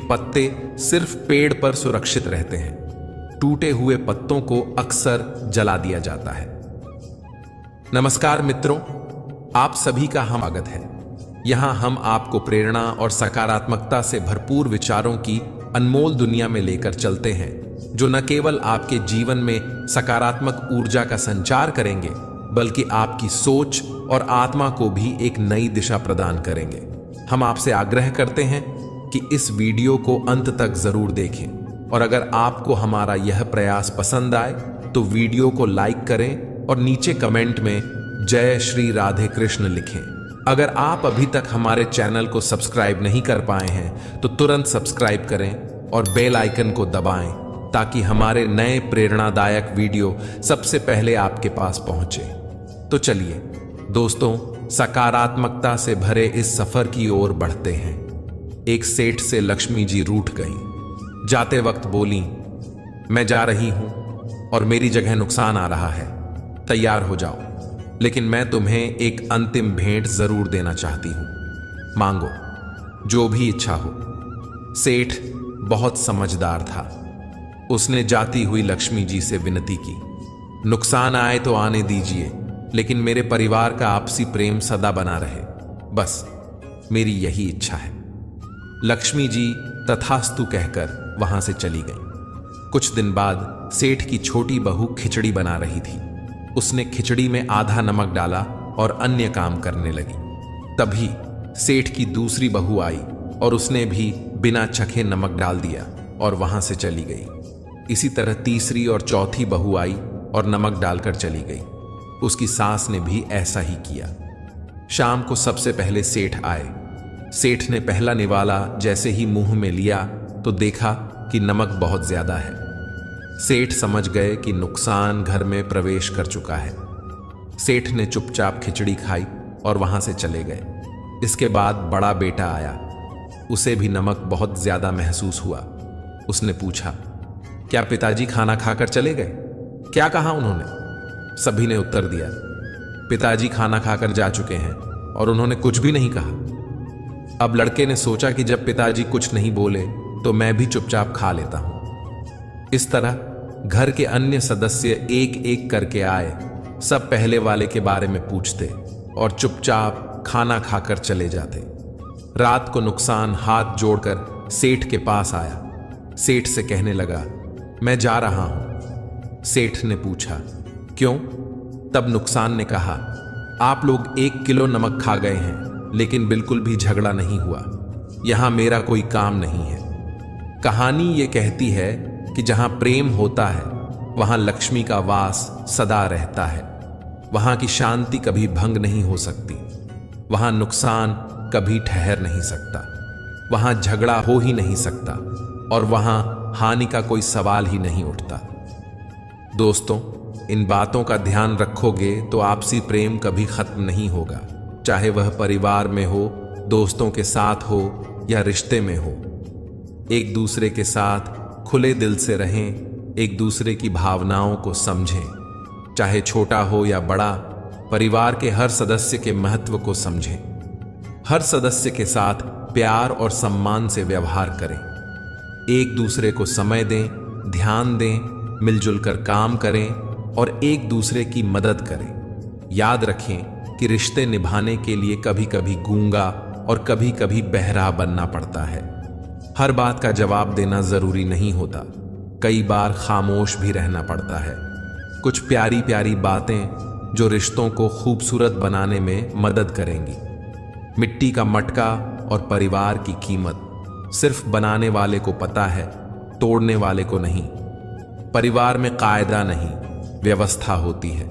पत्ते सिर्फ पेड़ पर सुरक्षित रहते हैं। टूटे हुए पत्तों को अक्सर जला दिया जाता है। नमस्कार मित्रों, आप सभी का हम स्वागत है। यहां हम आपको प्रेरणा और सकारात्मकता से भरपूर विचारों की अनमोल दुनिया में लेकर चलते हैं, जो न केवल आपके जीवन में सकारात्मक ऊर्जा का संचार करेंगे, बल्कि आपकी सोच और आत्मा को भी एक नई दिशा प्रदान करेंगे। हम आपसे आग्रह करते हैं कि इस वीडियो को अंत तक जरूर देखें, और अगर आपको हमारा यह प्रयास पसंद आए तो वीडियो को लाइक करें और नीचे कमेंट में जय श्री राधे कृष्ण लिखें। अगर आप अभी तक हमारे चैनल को सब्सक्राइब नहीं कर पाए हैं तो तुरंत सब्सक्राइब करें और बेल आइकन को दबाएं, ताकि हमारे नए प्रेरणादायक वीडियो सबसे पहले आपके पास पहुंचे। तो चलिए दोस्तों, सकारात्मकता से भरे इस सफर की ओर बढ़ते हैं। एक सेठ से लक्ष्मी जी रूठ गई। जाते वक्त बोली, मैं जा रही हूं और मेरी जगह नुकसान आ रहा है, तैयार हो जाओ, लेकिन मैं तुम्हें एक अंतिम भेंट जरूर देना चाहती हूं। मांगो, जो भी इच्छा हो। सेठ बहुत समझदार था। उसने जाती हुई लक्ष्मी जी से विनती की, नुकसान आए तो आने दीजिए, लेकिन मेरे परिवार का आपसी प्रेम सदा बना रहे, बस मेरी यही इच्छा है। लक्ष्मी जी तथास्तु कहकर वहां से चली गई। कुछ दिन बाद सेठ की छोटी बहू खिचड़ी बना रही थी। उसने खिचड़ी में आधा नमक डाला और अन्य काम करने लगी। तभी सेठ की दूसरी बहू आई और उसने भी बिना चखे नमक डाल दिया और वहां से चली गई। इसी तरह तीसरी और चौथी बहू आई और नमक डालकर चली गई। उसकी सास ने भी ऐसा ही किया। शाम को सबसे पहले सेठ आए। सेठ ने पहला निवाला जैसे ही मुंह में लिया तो देखा कि नमक बहुत ज्यादा है। सेठ समझ गए कि नुकसान घर में प्रवेश कर चुका है। सेठ ने चुपचाप खिचड़ी खाई और वहां से चले गए। इसके बाद बड़ा बेटा आया। उसे भी नमक बहुत ज्यादा महसूस हुआ। उसने पूछा, क्या पिताजी खाना खाकर चले गए? क्या कहा उन्होंने? सभी ने उत्तर दिया, पिताजी खाना खाकर जा चुके हैं और उन्होंने कुछ भी नहीं कहा। अब लड़के ने सोचा कि जब पिताजी कुछ नहीं बोले तो मैं भी चुपचाप खा लेता हूं। इस तरह घर के अन्य सदस्य एक एक करके आए, सब पहले वाले के बारे में पूछते और चुपचाप खाना खाकर चले जाते। रात को नुकसान हाथ जोड़कर सेठ के पास आया। सेठ से कहने लगा, मैं जा रहा हूं। सेठ ने पूछा, क्यों? तब नुकसान ने कहा, आप लोग 1 किलो नमक खा गए हैं, लेकिन बिल्कुल भी झगड़ा नहीं हुआ। यहां मेरा कोई काम नहीं है। कहानी ये कहती है कि जहां प्रेम होता है वहां लक्ष्मी का वास सदा रहता है। वहां की शांति कभी भंग नहीं हो सकती। वहां नुकसान कभी ठहर नहीं सकता। वहां झगड़ा हो ही नहीं सकता और वहां हानि का कोई सवाल ही नहीं उठता। दोस्तों, इन बातों का ध्यान रखोगे तो आपसी प्रेम कभी खत्म नहीं होगा, चाहे वह परिवार में हो, दोस्तों के साथ हो या रिश्ते में हो। एक दूसरे के साथ खुले दिल से रहें, एक दूसरे की भावनाओं को समझें। चाहे छोटा हो या बड़ा, परिवार के हर सदस्य के महत्व को समझें। हर सदस्य के साथ प्यार और सम्मान से व्यवहार करें। एक दूसरे को समय दें, ध्यान दें, मिलजुल कर काम करें और एक दूसरे की मदद करें। याद रखें कि रिश्ते निभाने के लिए कभी कभी गूंगा और कभी कभी बहरा बनना पड़ता है। हर बात का जवाब देना जरूरी नहीं होता। कई बार खामोश भी रहना पड़ता है। कुछ प्यारी प्यारी बातें जो रिश्तों को खूबसूरत बनाने में मदद करेंगी। मिट्टी का मटका और परिवार की कीमत सिर्फ बनाने वाले को पता है, तोड़ने वाले को नहीं। परिवार में कायदा नहीं, व्यवस्था होती है।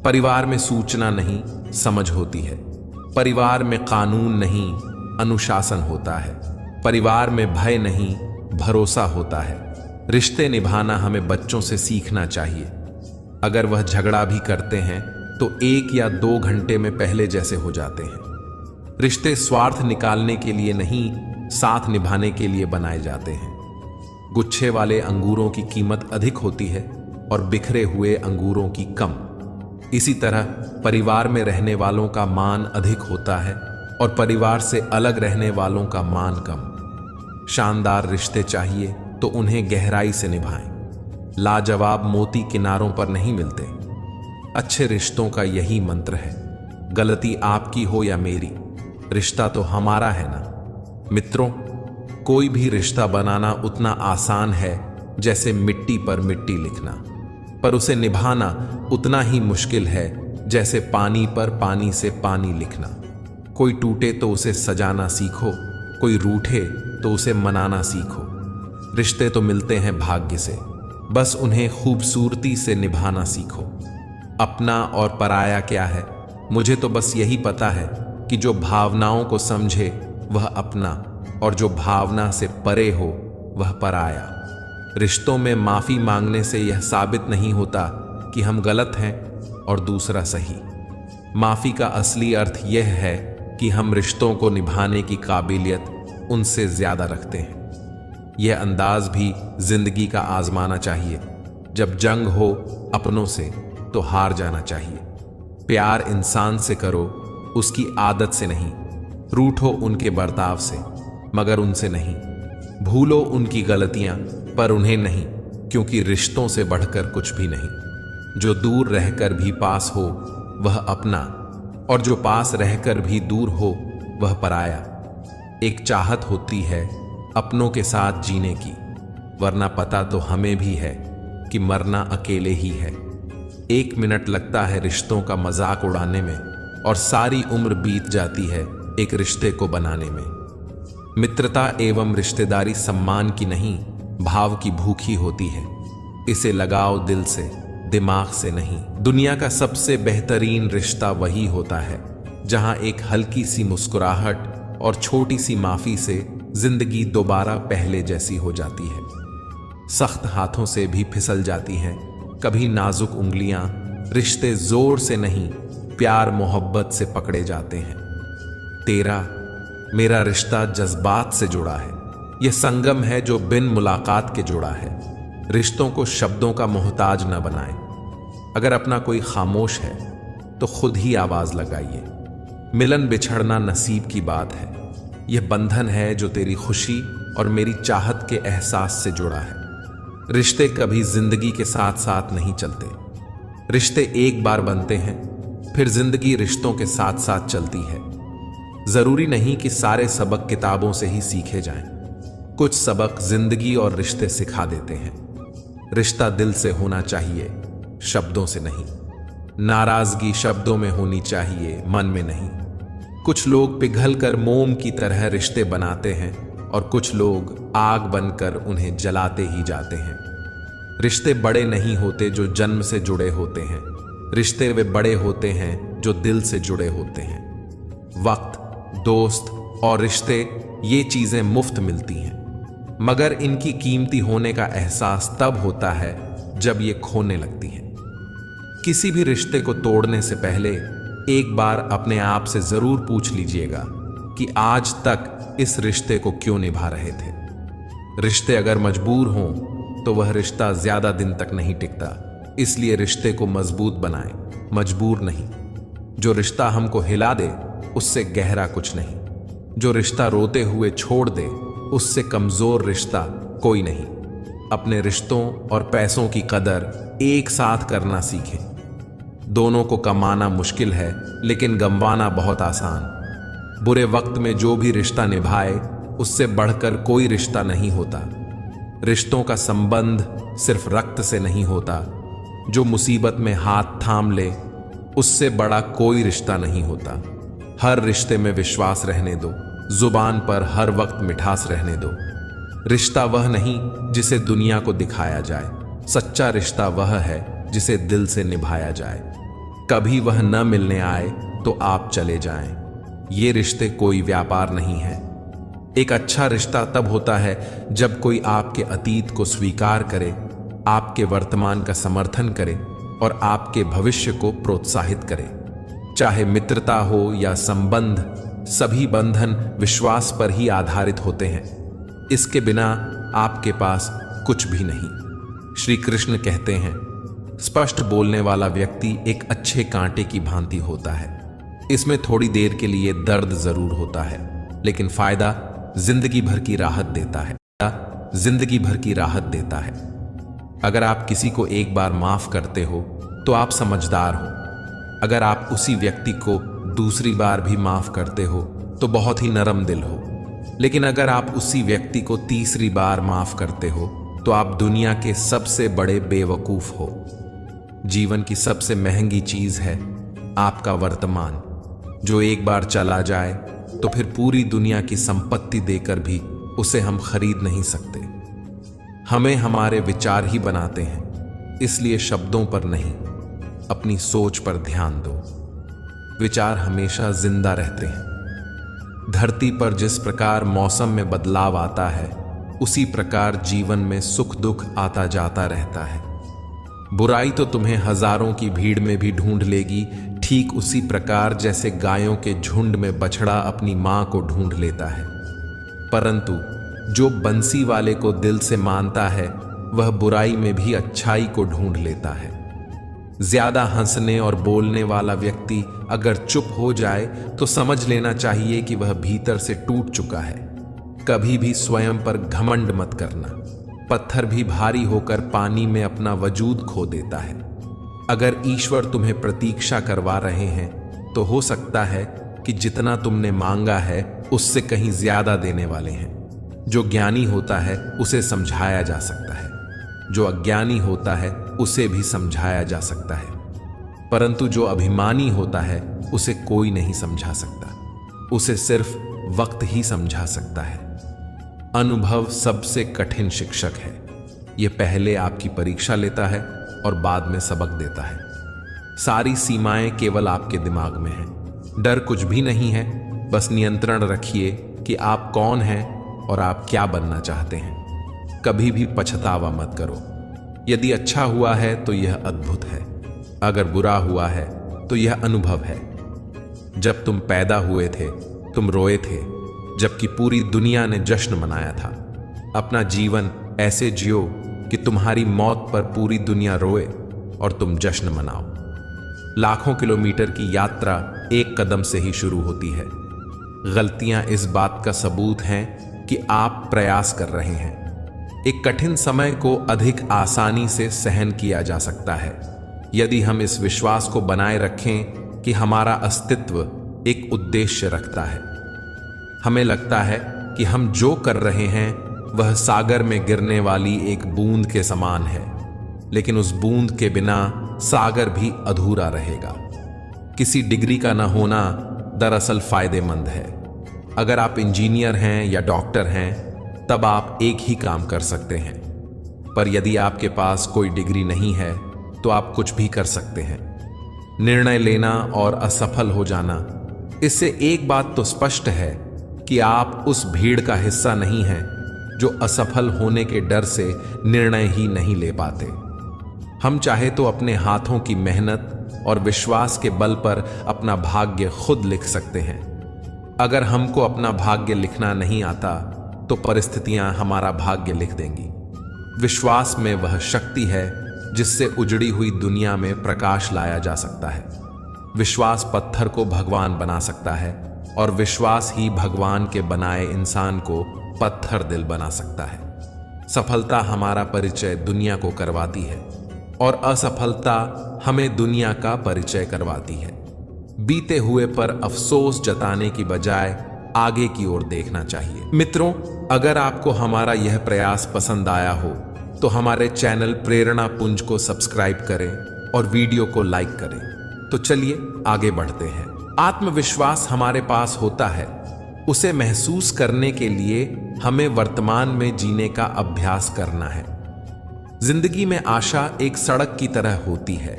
परिवार में सूचना नहीं, समझ होती है। परिवार में कानून नहीं, अनुशासन होता है। परिवार में भय नहीं, भरोसा होता है। रिश्ते निभाना हमें बच्चों से सीखना चाहिए। अगर वह झगड़ा भी करते हैं तो 1 या 2 घंटे में पहले जैसे हो जाते हैं। रिश्ते स्वार्थ निकालने के लिए नहीं, साथ निभाने के लिए बनाए जाते हैं। गुच्छे वाले अंगूरों की कीमत अधिक होती है और बिखरे हुए अंगूरों की कम। इसी तरह परिवार में रहने वालों का मान अधिक होता है और परिवार से अलग रहने वालों का मान कम। शानदार रिश्ते चाहिए तो उन्हें गहराई से निभाएं। लाजवाब मोती किनारों पर नहीं मिलते। अच्छे रिश्तों का यही मंत्र है, गलती आपकी हो या मेरी, रिश्ता तो हमारा है ना। मित्रों, कोई भी रिश्ता बनाना उतना आसान है जैसे मिट्टी पर मिट्टी लिखना, पर उसे निभाना उतना ही मुश्किल है जैसे पानी पर पानी से पानी लिखना। कोई टूटे तो उसे सजाना सीखो, कोई रूठे तो उसे मनाना सीखो। रिश्ते तो मिलते हैं भाग्य से, बस उन्हें खूबसूरती से निभाना सीखो। अपना और पराया क्या है, मुझे तो बस यही पता है कि जो भावनाओं को समझे वह अपना, और जो भावना से परे हो वह पराया। रिश्तों में माफी मांगने से यह साबित नहीं होता कि हम गलत हैं और दूसरा सही। माफी का असली अर्थ यह है कि हम रिश्तों को निभाने की काबिलियत उनसे ज्यादा रखते हैं। यह अंदाज भी जिंदगी का आजमाना चाहिए। जब जंग हो अपनों से तो हार जाना चाहिए। प्यार इंसान से करो, उसकी आदत से नहीं। रूठो उनके बर्ताव से, मगर उनसे नहीं। भूलो उनकी गलतियां, पर उन्हें नहीं, क्योंकि रिश्तों से बढ़कर कुछ भी नहीं। जो दूर रहकर भी पास हो वह अपना, और जो पास रहकर भी दूर हो वह पराया। एक चाहत होती है अपनों के साथ जीने की, वरना पता तो हमें भी है कि मरना अकेले ही है। 1 मिनट लगता है रिश्तों का मजाक उड़ाने में, और सारी उम्र बीत जाती है एक रिश्ते को बनाने में। मित्रता एवं रिश्तेदारी सम्मान की नहीं, भाव की भूखी होती है। इसे लगाओ दिल से, दिमाग से नहीं। दुनिया का सबसे बेहतरीन रिश्ता वही होता है जहां एक हल्की सी मुस्कुराहट और छोटी सी माफी से जिंदगी दोबारा पहले जैसी हो जाती है। सख्त हाथों से भी फिसल जाती हैं कभी नाजुक उंगलियां। रिश्ते जोर से नहीं, प्यार मोहब्बत से पकड़े जाते हैं। तेरा मेरा रिश्ता जज्बात से जुड़ा है। यह संगम है जो बिन मुलाकात के जुड़ा है। रिश्तों को शब्दों का मोहताज न बनाएं। अगर अपना कोई खामोश है तो खुद ही आवाज लगाइए। मिलन बिछड़ना नसीब की बात है। यह बंधन है जो तेरी खुशी और मेरी चाहत के एहसास से जुड़ा है। रिश्ते कभी जिंदगी के साथ साथ नहीं चलते। रिश्ते एक बार बनते हैं, फिर जिंदगी रिश्तों के साथ साथ चलती है। जरूरी नहीं कि सारे सबक किताबों से ही सीखे जाएं। कुछ सबक जिंदगी और रिश्ते सिखा देते हैं। रिश्ता दिल से होना चाहिए, शब्दों से नहीं। नाराजगी शब्दों में होनी चाहिए, मन में नहीं। कुछ लोग पिघलकर मोम की तरह रिश्ते बनाते हैं, और कुछ लोग आग बनकर उन्हें जलाते ही जाते हैं। रिश्ते बड़े नहीं होते जो जन्म से जुड़े होते हैं। रिश्ते वे बड़े होते हैं जो दिल से जुड़े होते हैं। वक्त, दोस्त और रिश्ते ये चीजें मुफ्त मिलती हैं, मगर इनकी कीमती होने का एहसास तब होता है जब ये खोने लगती हैं। किसी भी रिश्ते को तोड़ने से पहले एक बार अपने आप से जरूर पूछ लीजिएगा कि आज तक इस रिश्ते को क्यों निभा रहे थे। रिश्ते अगर मजबूर हों तो वह रिश्ता ज्यादा दिन तक नहीं टिकता। इसलिए रिश्ते को मजबूत बनाएं, मजबूर नहीं। जो रिश्ता हमको हिला दे उससे गहरा कुछ नहीं। जो रिश्ता रोते हुए छोड़ दे उससे कमजोर रिश्ता कोई नहीं। अपने रिश्तों और पैसों की कदर एक साथ करना सीखें। दोनों को कमाना मुश्किल है, लेकिन गंवाना बहुत आसान। बुरे वक्त में जो भी रिश्ता निभाए उससे बढ़कर कोई रिश्ता नहीं होता। रिश्तों का संबंध सिर्फ रक्त से नहीं होता। जो मुसीबत में हाथ थाम ले उससे बड़ा कोई रिश्ता नहीं होता। हर रिश्ते में विश्वास रहने दो, जुबान पर हर वक्त मिठास रहने दो। रिश्ता वह नहीं जिसे दुनिया को दिखाया जाए। सच्चा रिश्ता वह है जिसे दिल से निभाया जाए। कभी वह न मिलने आए तो आप चले जाएं। ये रिश्ते कोई व्यापार नहीं है। एक अच्छा रिश्ता तब होता है जब कोई आपके अतीत को स्वीकार करे, आपके वर्तमान का समर्थन करे और आपके भविष्य को प्रोत्साहित करे। चाहे मित्रता हो या संबंध, सभी बंधन विश्वास पर ही आधारित होते हैं। इसके बिना आपके पास कुछ भी नहीं। श्री कृष्ण कहते हैं, स्पष्ट बोलने वाला व्यक्ति एक अच्छे कांटे की भांति होता है। इसमें थोड़ी देर के लिए दर्द जरूर होता है, लेकिन फायदा जिंदगी भर की राहत देता है। जिंदगी भर की राहत देता है। अगर आप किसी को एक बार माफ करते हो तो आप समझदार हो। अगर आप उसी व्यक्ति को दूसरी बार भी माफ करते हो तो बहुत ही नरम दिल हो। लेकिन अगर आप उसी व्यक्ति को तीसरी बार माफ करते हो तो आप दुनिया के सबसे बड़े बेवकूफ हो। जीवन की सबसे महंगी चीज है आपका वर्तमान, जो एक बार चला जाए तो फिर पूरी दुनिया की संपत्ति देकर भी उसे हम खरीद नहीं सकते। हमें हमारे विचार ही बनाते हैं, इसलिए शब्दों पर नहीं, अपनी सोच पर ध्यान दो। विचार हमेशा जिंदा रहते हैं। धरती पर जिस प्रकार मौसम में बदलाव आता है, उसी प्रकार जीवन में सुख दुख आता जाता रहता है। बुराई तो तुम्हें हजारों की भीड़ में भी ढूंढ लेगी, ठीक उसी प्रकार जैसे गायों के झुंड में बछड़ा अपनी मां को ढूंढ लेता है। परंतु जो बंसी वाले को दिल से मानता है, वह बुराई में भी अच्छाई को ढूंढ लेता है। ज्यादा हंसने और बोलने वाला व्यक्ति अगर चुप हो जाए तो समझ लेना चाहिए कि वह भीतर से टूट चुका है। कभी भी स्वयं पर घमंड मत करना। पत्थर भी भारी होकर पानी में अपना वजूद खो देता है। अगर ईश्वर तुम्हें प्रतीक्षा करवा रहे हैं तो हो सकता है कि जितना तुमने मांगा है उससे कहीं ज्यादा देने वाले हैं। जो ज्ञानी होता है उसे समझाया जा सकता है, जो अज्ञानी होता है उसे भी समझाया जा सकता है, परंतु जो अभिमानी होता है उसे कोई नहीं समझा सकता। उसे सिर्फ वक्त ही समझा सकता है। अनुभव सबसे कठिन शिक्षक है। यह पहले आपकी परीक्षा लेता है और बाद में सबक देता है। सारी सीमाएं केवल आपके दिमाग में हैं। डर कुछ भी नहीं है, बस नियंत्रण रखिए कि आप कौन हैं और आप क्या बनना चाहते हैं। कभी भी पछतावा मत करो। यदि अच्छा हुआ है तो यह अद्भुत है, अगर बुरा हुआ है तो यह अनुभव है। जब तुम पैदा हुए थे तुम रोए थे, जबकि पूरी दुनिया ने जश्न मनाया था। अपना जीवन ऐसे जियो कि तुम्हारी मौत पर पूरी दुनिया रोए और तुम जश्न मनाओ। लाखों किलोमीटर की यात्रा एक कदम से ही शुरू होती है। गलतियां इस बात का सबूत हैं कि आप प्रयास कर रहे हैं। एक कठिन समय को अधिक आसानी से सहन किया जा सकता है यदि हम इस विश्वास को बनाए रखें कि हमारा अस्तित्व एक उद्देश्य रखता है। हमें लगता है कि हम जो कर रहे हैं वह सागर में गिरने वाली एक बूंद के समान है, लेकिन उस बूंद के बिना सागर भी अधूरा रहेगा। किसी डिग्री का न होना दरअसल फायदेमंद है। अगर आप इंजीनियर हैं या डॉक्टर हैं तब आप एक ही काम कर सकते हैं, पर यदि आपके पास कोई डिग्री नहीं है तो आप कुछ भी कर सकते हैं। निर्णय लेना और असफल हो जाना, इससे एक बात तो स्पष्ट है कि आप उस भीड़ का हिस्सा नहीं हैं जो असफल होने के डर से निर्णय ही नहीं ले पाते। हम चाहे तो अपने हाथों की मेहनत और विश्वास के बल पर अपना भाग्य खुद लिख सकते हैं। अगर हमको अपना भाग्य लिखना नहीं आता तो परिस्थितियां हमारा भाग्य लिख देंगी। विश्वास में वह शक्ति है जिससे उजड़ी हुई दुनिया में प्रकाश लाया जा सकता है। विश्वास पत्थर को भगवान बना सकता है और विश्वास ही भगवान के बनाए इंसान को पत्थर दिल बना सकता है। सफलता हमारा परिचय दुनिया को करवाती है और असफलता हमें दुनिया का परिचय करवाती है। बीते हुए पर अफसोस जताने की बजाय आगे की ओर देखना चाहिए। मित्रों, अगर आपको हमारा यह प्रयास पसंद आया हो तो हमारे चैनल प्रेरणा पुंज को सब्सक्राइब करें और वीडियो को लाइक करें। तो चलिए आगे बढ़ते हैं। आत्मविश्वास हमारे पास होता है, उसे महसूस करने के लिए हमें वर्तमान में जीने का अभ्यास करना है। जिंदगी में आशा एक सड़क की तरह होती है।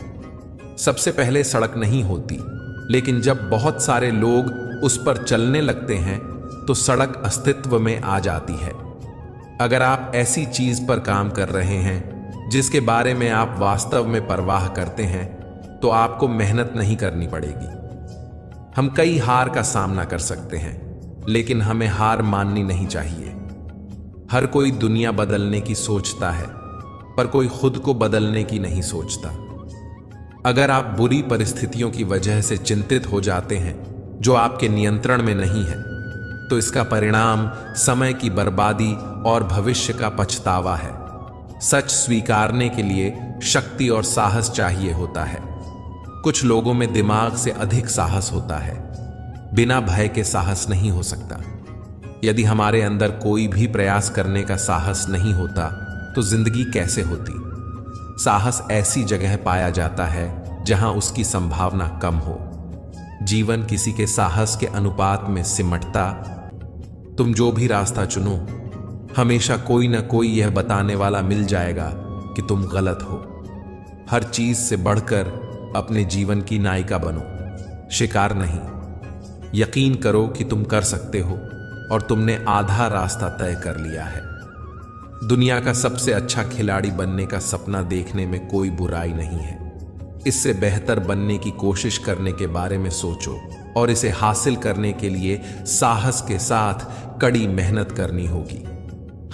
सबसे पहले सड़क नहीं होती, लेकिन जब बहुत सारे लोग उस पर चलने लगते हैं तो सड़क अस्तित्व में आ जाती है। अगर आप ऐसी चीज पर काम कर रहे हैं जिसके बारे में आप वास्तव में परवाह करते हैं तो आपको मेहनत नहीं करनी पड़ेगी। हम कई हार का सामना कर सकते हैं, लेकिन हमें हार माननी नहीं चाहिए। हर कोई दुनिया बदलने की सोचता है, पर कोई खुद को बदलने की नहीं सोचता। अगर आप बुरी परिस्थितियों की वजह से चिंतित हो जाते हैं जो आपके नियंत्रण में नहीं है, तो इसका परिणाम समय की बर्बादी और भविष्य का पछतावा है। सच स्वीकारने के लिए शक्ति और साहस चाहिए होता है। कुछ लोगों में दिमाग से अधिक साहस होता है, बिना भय के साहस नहीं हो सकता। यदि हमारे अंदर कोई भी प्रयास करने का साहस नहीं होता तो जिंदगी कैसे होती? साहस ऐसी जगह पाया जाता है जहां उसकी संभावना कम हो। जीवन किसी के साहस के अनुपात में सिमटता। तुम जो भी रास्ता चुनो, हमेशा कोई ना कोई यह बताने वाला मिल जाएगा कि तुम गलत हो। हर चीज से बढ़कर अपने जीवन की नायिका बनो, शिकार नहीं। यकीन करो कि तुम कर सकते हो और तुमने आधा रास्ता तय कर लिया है। दुनिया का सबसे अच्छा खिलाड़ी बनने का सपना देखने में कोई बुराई नहीं है। इससे बेहतर बनने की कोशिश करने के बारे में सोचो और इसे हासिल करने के लिए साहस के साथ कड़ी मेहनत करनी होगी।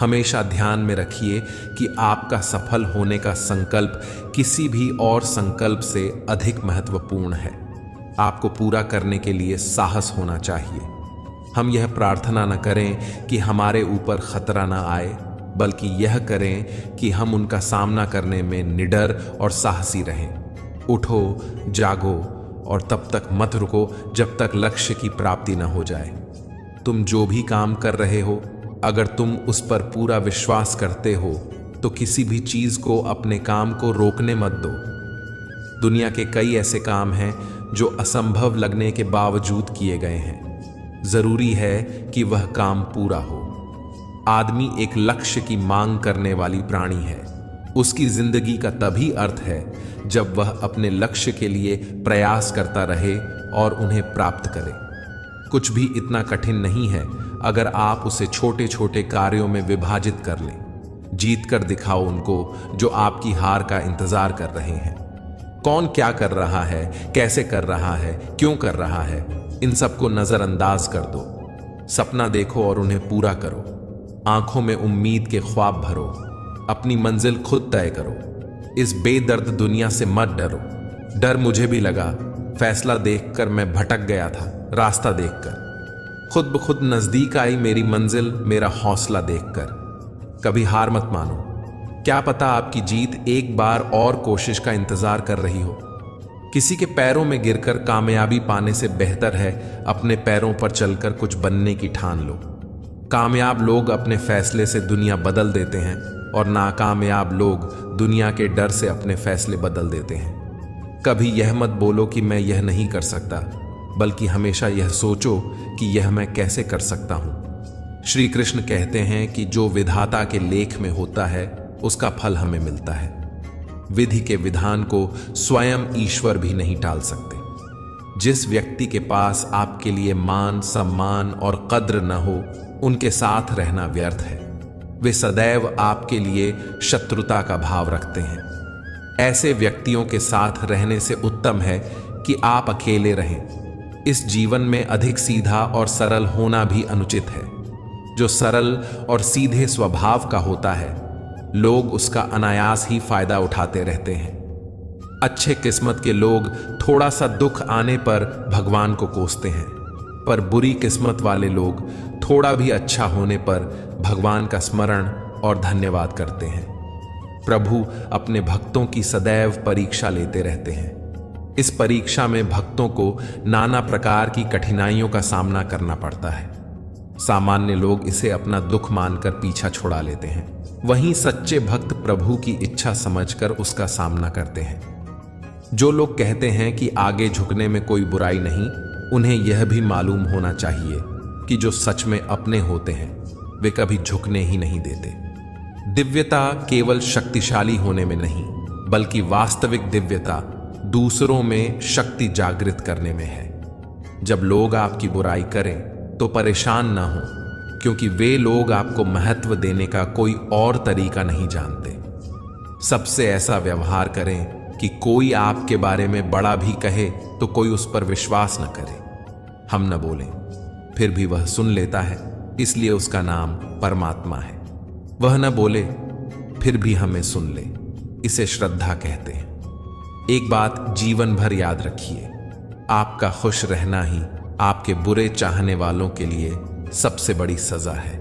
हमेशा ध्यान में रखिए कि आपका सफल होने का संकल्प किसी भी और संकल्प से अधिक महत्वपूर्ण है। आपको पूरा करने के लिए साहस होना चाहिए। हम यह प्रार्थना न करें कि हमारे ऊपर खतरा न आए, बल्कि यह करें कि हम उनका सामना करने में निडर और साहसी रहें। उठो, जागो और तब तक मत रुको जब तक लक्ष्य की प्राप्ति न हो जाए। तुम जो भी काम कर रहे हो, अगर तुम उस पर पूरा विश्वास करते हो तो किसी भी चीज को अपने काम को रोकने मत दो। दुनिया के कई ऐसे काम हैं जो असंभव लगने के बावजूद किए गए हैं। जरूरी है कि वह काम पूरा हो। आदमी एक लक्ष्य की मांग करने वाली प्राणी है। उसकी जिंदगी का तभी अर्थ है जब वह अपने लक्ष्य के लिए प्रयास करता रहे और उन्हें प्राप्त करे। कुछ भी इतना कठिन नहीं है अगर आप उसे छोटे छोटे कार्यों में विभाजित कर लें। जीत कर दिखाओ उनको जो आपकी हार का इंतजार कर रहे हैं। कौन क्या कर रहा है, कैसे कर रहा है, क्यों कर रहा है, इन सबको नजरअंदाज कर दो। सपना देखो और उन्हें पूरा करो। आंखों में उम्मीद के ख्वाब भरो। अपनी मंजिल खुद तय करो। इस बेदर्द दुनिया से मत डरो। डर मुझे भी लगा। फैसला देखकर मैं भटक गया था। रास्ता देखकर खुद ब खुद नजदीक आई मेरी मंजिल, मेरा हौसला देखकर। कभी हार मत मानो। क्या पता आपकी जीत एक बार और कोशिश का इंतजार कर रही हो। किसी के पैरों में गिरकर कामयाबी पाने से बेहतर है अपने पैरों पर चलकर कुछ बनने की ठान लो। कामयाब लोग अपने फैसले से दुनिया बदल देते हैं और नाकामयाब लोग दुनिया के डर से अपने फैसले बदल देते हैं। कभी यह मत बोलो कि मैं यह नहीं कर सकता, बल्कि हमेशा यह सोचो कि यह मैं कैसे कर सकता हूं। श्री कृष्ण कहते हैं कि जो विधाता के लेख में होता है उसका फल हमें मिलता है। विधि के विधान को स्वयं ईश्वर भी नहीं टाल सकते। जिस व्यक्ति के पास आपके लिए मान, सम्मान और कद्र न हो, उनके साथ रहना व्यर्थ है। वे सदैव आपके लिए शत्रुता का भाव रखते हैं। ऐसे व्यक्तियों के साथ रहने से उत्तम है कि आप अकेले रहें। इस जीवन में अधिक सीधा और सरल होना भी अनुचित है। जो सरल और सीधे स्वभाव का होता है, लोग उसका अनायास ही फायदा उठाते रहते हैं। अच्छे किस्मत के लोग थोड़ा सा दुख आने पर भगवान को कोसते हैं, पर बुरी किस्मत वाले लोग थोड़ा भी अच्छा होने पर भगवान का स्मरण और धन्यवाद करते हैं। प्रभु अपने भक्तों की सदैव परीक्षा लेते रहते हैं। इस परीक्षा में भक्तों को नाना प्रकार की कठिनाइयों का सामना करना पड़ता है। सामान्य लोग इसे अपना दुख मानकर पीछा छुड़ा लेते हैं, वहीं सच्चे भक्त प्रभु की इच्छा समझकर उसका सामना करते हैं। जो लोग कहते हैं कि आगे झुकने में कोई बुराई नहीं, उन्हें यह भी मालूम होना चाहिए कि जो सच में अपने होते हैं वे कभी झुकने ही नहीं देते। दिव्यता केवल शक्तिशाली होने में नहीं, बल्कि वास्तविक दिव्यता दूसरों में शक्ति जागृत करने में है। जब लोग आपकी बुराई करें तो परेशान ना हो, क्योंकि वे लोग आपको महत्व देने का कोई और तरीका नहीं जानते। सबसे ऐसा व्यवहार करें कि कोई आपके बारे में बड़ा भी कहे तो कोई उस पर विश्वास न करे। हम न बोलें, फिर भी वह सुन लेता है, इसलिए उसका नाम परमात्मा है। वह न बोले, फिर भी हमें सुन ले, इसे श्रद्धा कहते हैं। एक बात जीवन भर याद रखिए, आपका खुश रहना ही आपके बुरे चाहने वालों के लिए सबसे बड़ी सजा है।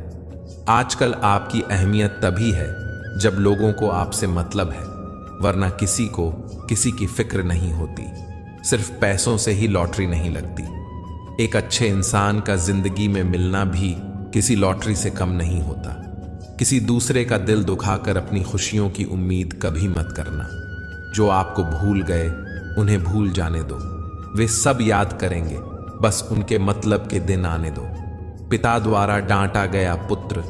आजकल आपकी अहमियत तभी है जब लोगों को आपसे मतलब है, वरना किसी को किसी की फिक्र नहीं होती। सिर्फ पैसों से ही लॉटरी नहीं लगती। एक अच्छे इंसान का जिंदगी में मिलना भी किसी लॉटरी से कम नहीं होता। किसी दूसरे का दिल दुखाकर अपनी खुशियों की उम्मीद कभी मत करना। जो आपको भूल गए उन्हें भूल जाने दो, वे सब याद करेंगे, बस उनके मतलब के दिन आने दो। पिता द्वारा डांटा गया पुत्र,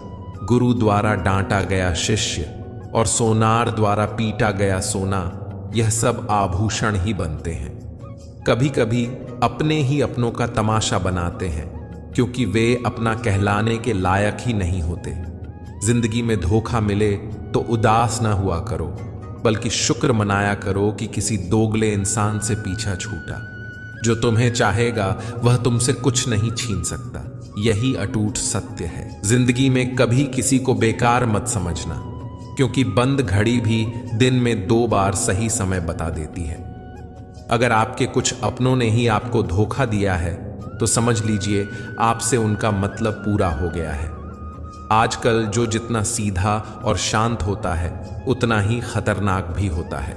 गुरु द्वारा डांटा गया शिष्य और सोनार द्वारा पीटा गया सोना, यह सब आभूषण ही बनते हैं। कभी कभी अपने ही अपनों का तमाशा बनाते हैं, क्योंकि वे अपना कहलाने के लायक ही नहीं होते। जिंदगी में धोखा मिले तो उदास ना हुआ करो, बल्कि शुक्र मनाया करो कि किसी दोगले इंसान से पीछा छूटा। जो तुम्हें चाहेगा वह तुमसे कुछ नहीं छीन सकता, यही अटूट सत्य है। जिंदगी में कभी किसी को बेकार मत समझना, क्योंकि बंद घड़ी भी दिन में 2 बार सही समय बता देती है। अगर आपके कुछ अपनों ने ही आपको धोखा दिया है तो समझ लीजिए आपसे उनका मतलब पूरा हो गया है। आजकल जो जितना सीधा और शांत होता है उतना ही खतरनाक भी होता है।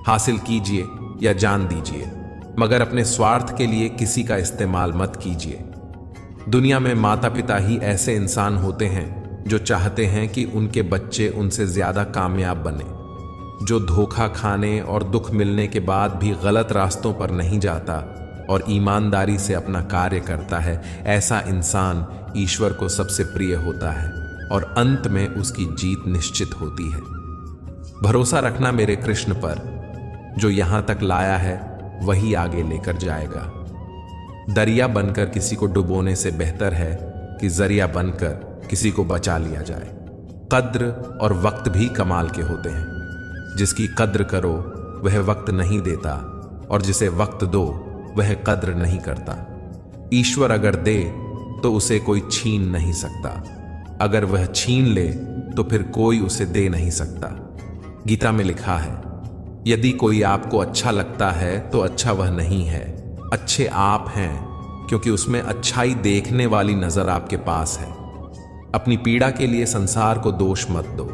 हासिल कीजिए या जान दीजिए, मगर अपने स्वार्थ के लिए किसी का इस्तेमाल मत कीजिए। दुनिया में माता पिता ही ऐसे इंसान होते हैं जो चाहते हैं कि उनके बच्चे उनसे ज्यादा कामयाब बने। जो धोखा खाने और दुख मिलने के बाद भी गलत रास्तों पर नहीं जाता और ईमानदारी से अपना कार्य करता है, ऐसा इंसान ईश्वर को सबसे प्रिय होता है और अंत में उसकी जीत निश्चित होती है। भरोसा रखना मेरे कृष्ण पर, जो यहां तक लाया है वही आगे लेकर जाएगा। दरिया बनकर किसी को डुबोने से बेहतर है कि जरिया बनकर किसी को बचा लिया जाए। कद्र और वक्त भी कमाल के होते हैं। जिसकी कद्र करो वह वक्त नहीं देता, और जिसे वक्त दो वह कद्र नहीं करता। ईश्वर अगर दे तो उसे कोई छीन नहीं सकता, अगर वह छीन ले तो फिर कोई उसे दे नहीं सकता। गीता में लिखा है, यदि कोई आपको अच्छा लगता है तो अच्छा वह नहीं है, अच्छे आप हैं, क्योंकि उसमें अच्छाई देखने वाली नजर आपके पास है। अपनी पीड़ा के लिए संसार को दोष मत दो,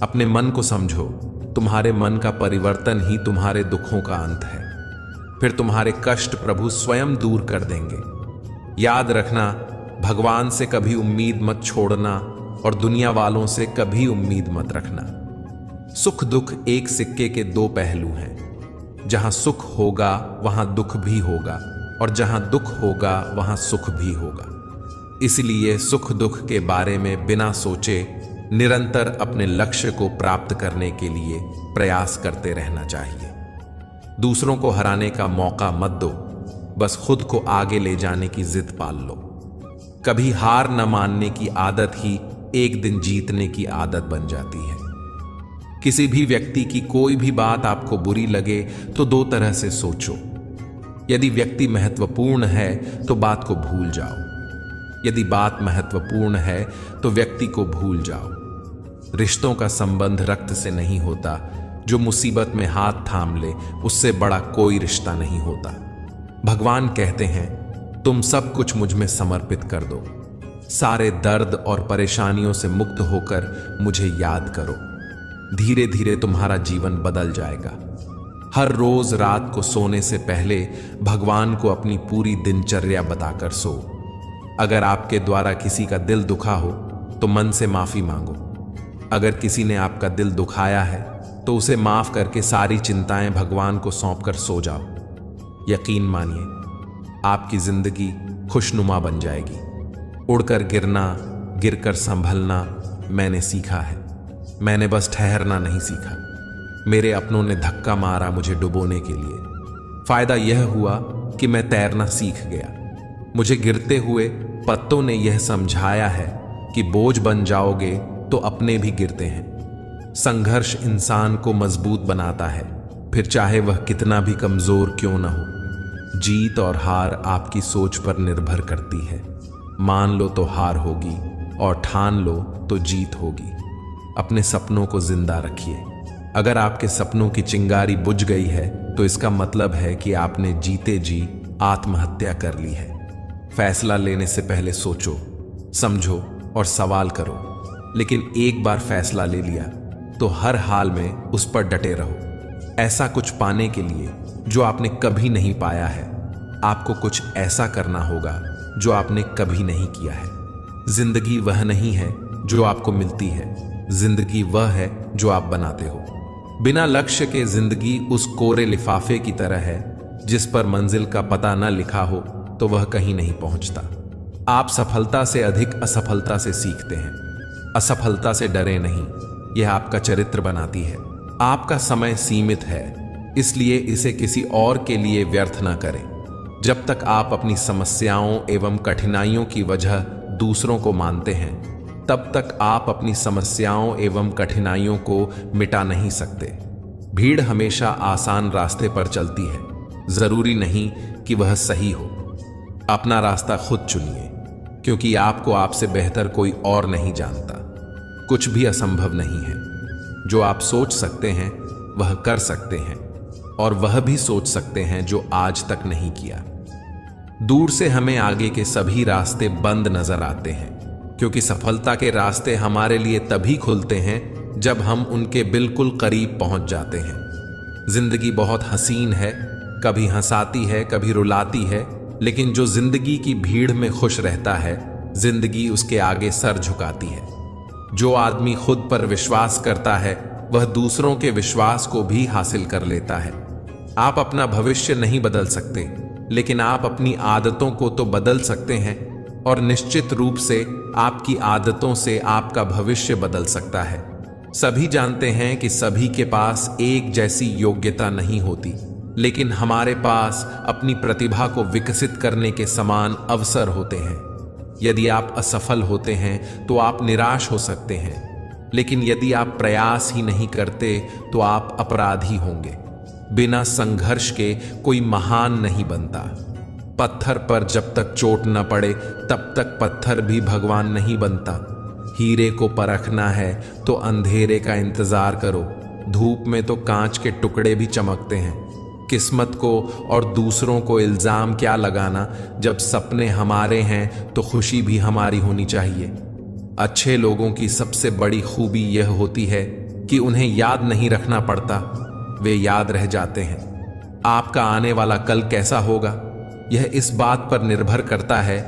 अपने मन को समझो। तुम्हारे मन का परिवर्तन ही तुम्हारे दुखों का अंत है। फिर तुम्हारे कष्ट प्रभु स्वयं दूर कर देंगे। याद रखना, भगवान से कभी उम्मीद मत छोड़ना और दुनिया वालों से कभी उम्मीद मत रखना। सुख दुख एक सिक्के के 2 पहलू हैं। जहां सुख होगा वहां दुख भी होगा, और जहां दुख होगा वहां सुख भी होगा। इसलिए सुख दुख के बारे में बिना सोचे निरंतर अपने लक्ष्य को प्राप्त करने के लिए प्रयास करते रहना चाहिए। दूसरों को हराने का मौका मत दो, बस खुद को आगे ले जाने की जिद पाल लो। कभी हार न मानने की आदत ही एक दिन जीतने की आदत बन जाती है। किसी भी व्यक्ति की कोई भी बात आपको बुरी लगे तो 2 तरह से सोचो। यदि व्यक्ति महत्वपूर्ण है तो बात को भूल जाओ, यदि बात महत्वपूर्ण है तो व्यक्ति को भूल जाओ। रिश्तों का संबंध रक्त से नहीं होता, जो मुसीबत में हाथ थाम ले उससे बड़ा कोई रिश्ता नहीं होता। भगवान कहते हैं, तुम सब कुछ मुझ में समर्पित कर दो। सारे दर्द और परेशानियों से मुक्त होकर मुझे याद करो। धीरे धीरे तुम्हारा जीवन बदल जाएगा। हर रोज रात को सोने से पहले भगवान को अपनी पूरी दिनचर्या बताकर सो। अगर आपके द्वारा किसी का दिल दुखा हो तो मन से माफी मांगो। अगर किसी ने आपका दिल दुखाया है तो उसे माफ करके सारी चिंताएं भगवान को सौंपकर सो जाओ। यकीन मानिए, आपकी जिंदगी खुशनुमा बन जाएगी। उड़कर गिरना, गिरकर संभलना मैंने सीखा है। मैंने बस ठहरना नहीं सीखा। मेरे अपनों ने धक्का मारा मुझे डुबोने के लिए। फायदा यह हुआ कि मैं तैरना सीख गया। मुझे गिरते हुए पत्तों ने यह समझाया है कि बोझ बन जाओगे तो अपने भी गिरते हैं। संघर्ष इंसान को मजबूत बनाता है, फिर चाहे वह कितना भी कमजोर क्यों न हो। जीत और हार आपकी सोच पर निर्भर करती है। मान लो तो हार होगी और ठान लो तो जीत होगी। अपने सपनों को जिंदा रखिए। अगर आपके सपनों की चिंगारी बुझ गई है तो इसका मतलब है कि आपने जीते जी आत्महत्या कर ली है। फैसला लेने से पहले सोचो, समझो और सवाल करो, लेकिन एक बार फैसला ले लिया तो हर हाल में उस पर डटे रहो। ऐसा कुछ पाने के लिए जो आपने कभी नहीं पाया है, आपको कुछ ऐसा करना होगा जो आपने कभी नहीं किया है। जिंदगी वह नहीं है जो आपको मिलती है, जिंदगी वह है जो आप बनाते हो। बिना लक्ष्य के जिंदगी उस कोरे लिफाफे की तरह है जिस पर मंजिल का पता न लिखा हो तो वह कहीं नहीं पहुंचता। आप सफलता से अधिक असफलता से सीखते हैं। असफलता से डरे नहीं, यह आपका चरित्र बनाती है। आपका समय सीमित है, इसलिए इसे किसी और के लिए व्यर्थ ना करें। जब तक आप अपनी समस्याओं एवं कठिनाइयों की वजह दूसरों को मानते हैं, तब तक आप अपनी समस्याओं एवं कठिनाइयों को मिटा नहीं सकते। भीड़ हमेशा आसान रास्ते पर चलती है, जरूरी नहीं कि वह सही हो। अपना रास्ता खुद चुनिए, क्योंकि आपको आपसे बेहतर कोई और नहीं जानता। कुछ भी असंभव नहीं है। जो आप सोच सकते हैं वह कर सकते हैं, और वह भी सोच सकते हैं जो आज तक नहीं किया। दूर से हमें आगे के सभी रास्ते बंद नजर आते हैं, क्योंकि सफलता के रास्ते हमारे लिए तभी खुलते हैं जब हम उनके बिल्कुल करीब पहुंच जाते हैं। जिंदगी बहुत हसीन है, कभी हंसाती है, कभी रुलाती है, लेकिन जो जिंदगी की भीड़ में खुश रहता है, जिंदगी उसके आगे सर झुकाती है। जो आदमी खुद पर विश्वास करता है वह दूसरों के विश्वास को भी हासिल कर लेता है। आप अपना भविष्य नहीं बदल सकते, लेकिन आप अपनी आदतों को तो बदल सकते हैं, और निश्चित रूप से आपकी आदतों से आपका भविष्य बदल सकता है। सभी जानते हैं कि सभी के पास एक जैसी योग्यता नहीं होती, लेकिन हमारे पास अपनी प्रतिभा को विकसित करने के समान अवसर होते हैं। यदि आप असफल होते हैं तो आप निराश हो सकते हैं, लेकिन यदि आप प्रयास ही नहीं करते तो आप अपराधी होंगे। बिना संघर्ष के कोई महान नहीं बनता। पत्थर पर जब तक चोट न पड़े तब तक पत्थर भी भगवान नहीं बनता। हीरे को परखना है तो अंधेरे का इंतजार करो। धूप में तो कांच के टुकड़े भी चमकते हैं। किस्मत को और दूसरों को इल्जाम क्या लगाना, जब सपने हमारे हैं तो खुशी भी हमारी होनी चाहिए। अच्छे लोगों की सबसे बड़ी खूबी यह होती है कि उन्हें याद नहीं रखना पड़ता, वे याद रह जाते हैं। आपका आने वाला कल कैसा होगा, यह इस बात पर निर्भर करता है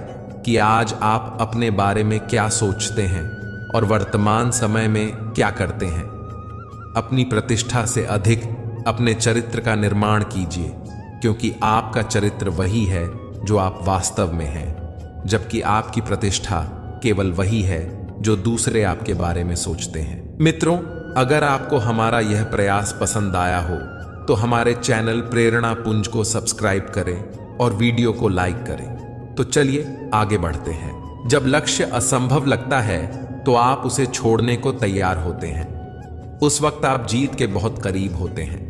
कि आज आप अपने बारे में क्या सोचते हैं और वर्तमान समय में क्या करते हैं। अपनी प्रतिष्ठा से अधिक अपने चरित्र का निर्माण कीजिए, क्योंकि आपका चरित्र वही है जो आप वास्तव में हैं, जबकि आपकी प्रतिष्ठा केवल वही है जो दूसरे आपके बारे में सोचते हैं। मित्रों, अगर आपको हमारा यह प्रयास पसंद आया हो तो हमारे चैनल प्रेरणा पुंज को सब्सक्राइब करें और वीडियो को लाइक करें। तो चलिए आगे बढ़ते हैं। जब लक्ष्य असंभव लगता है तो आप उसे छोड़ने को तैयार होते हैं। उस वक्त आप जीत के बहुत करीब होते हैं।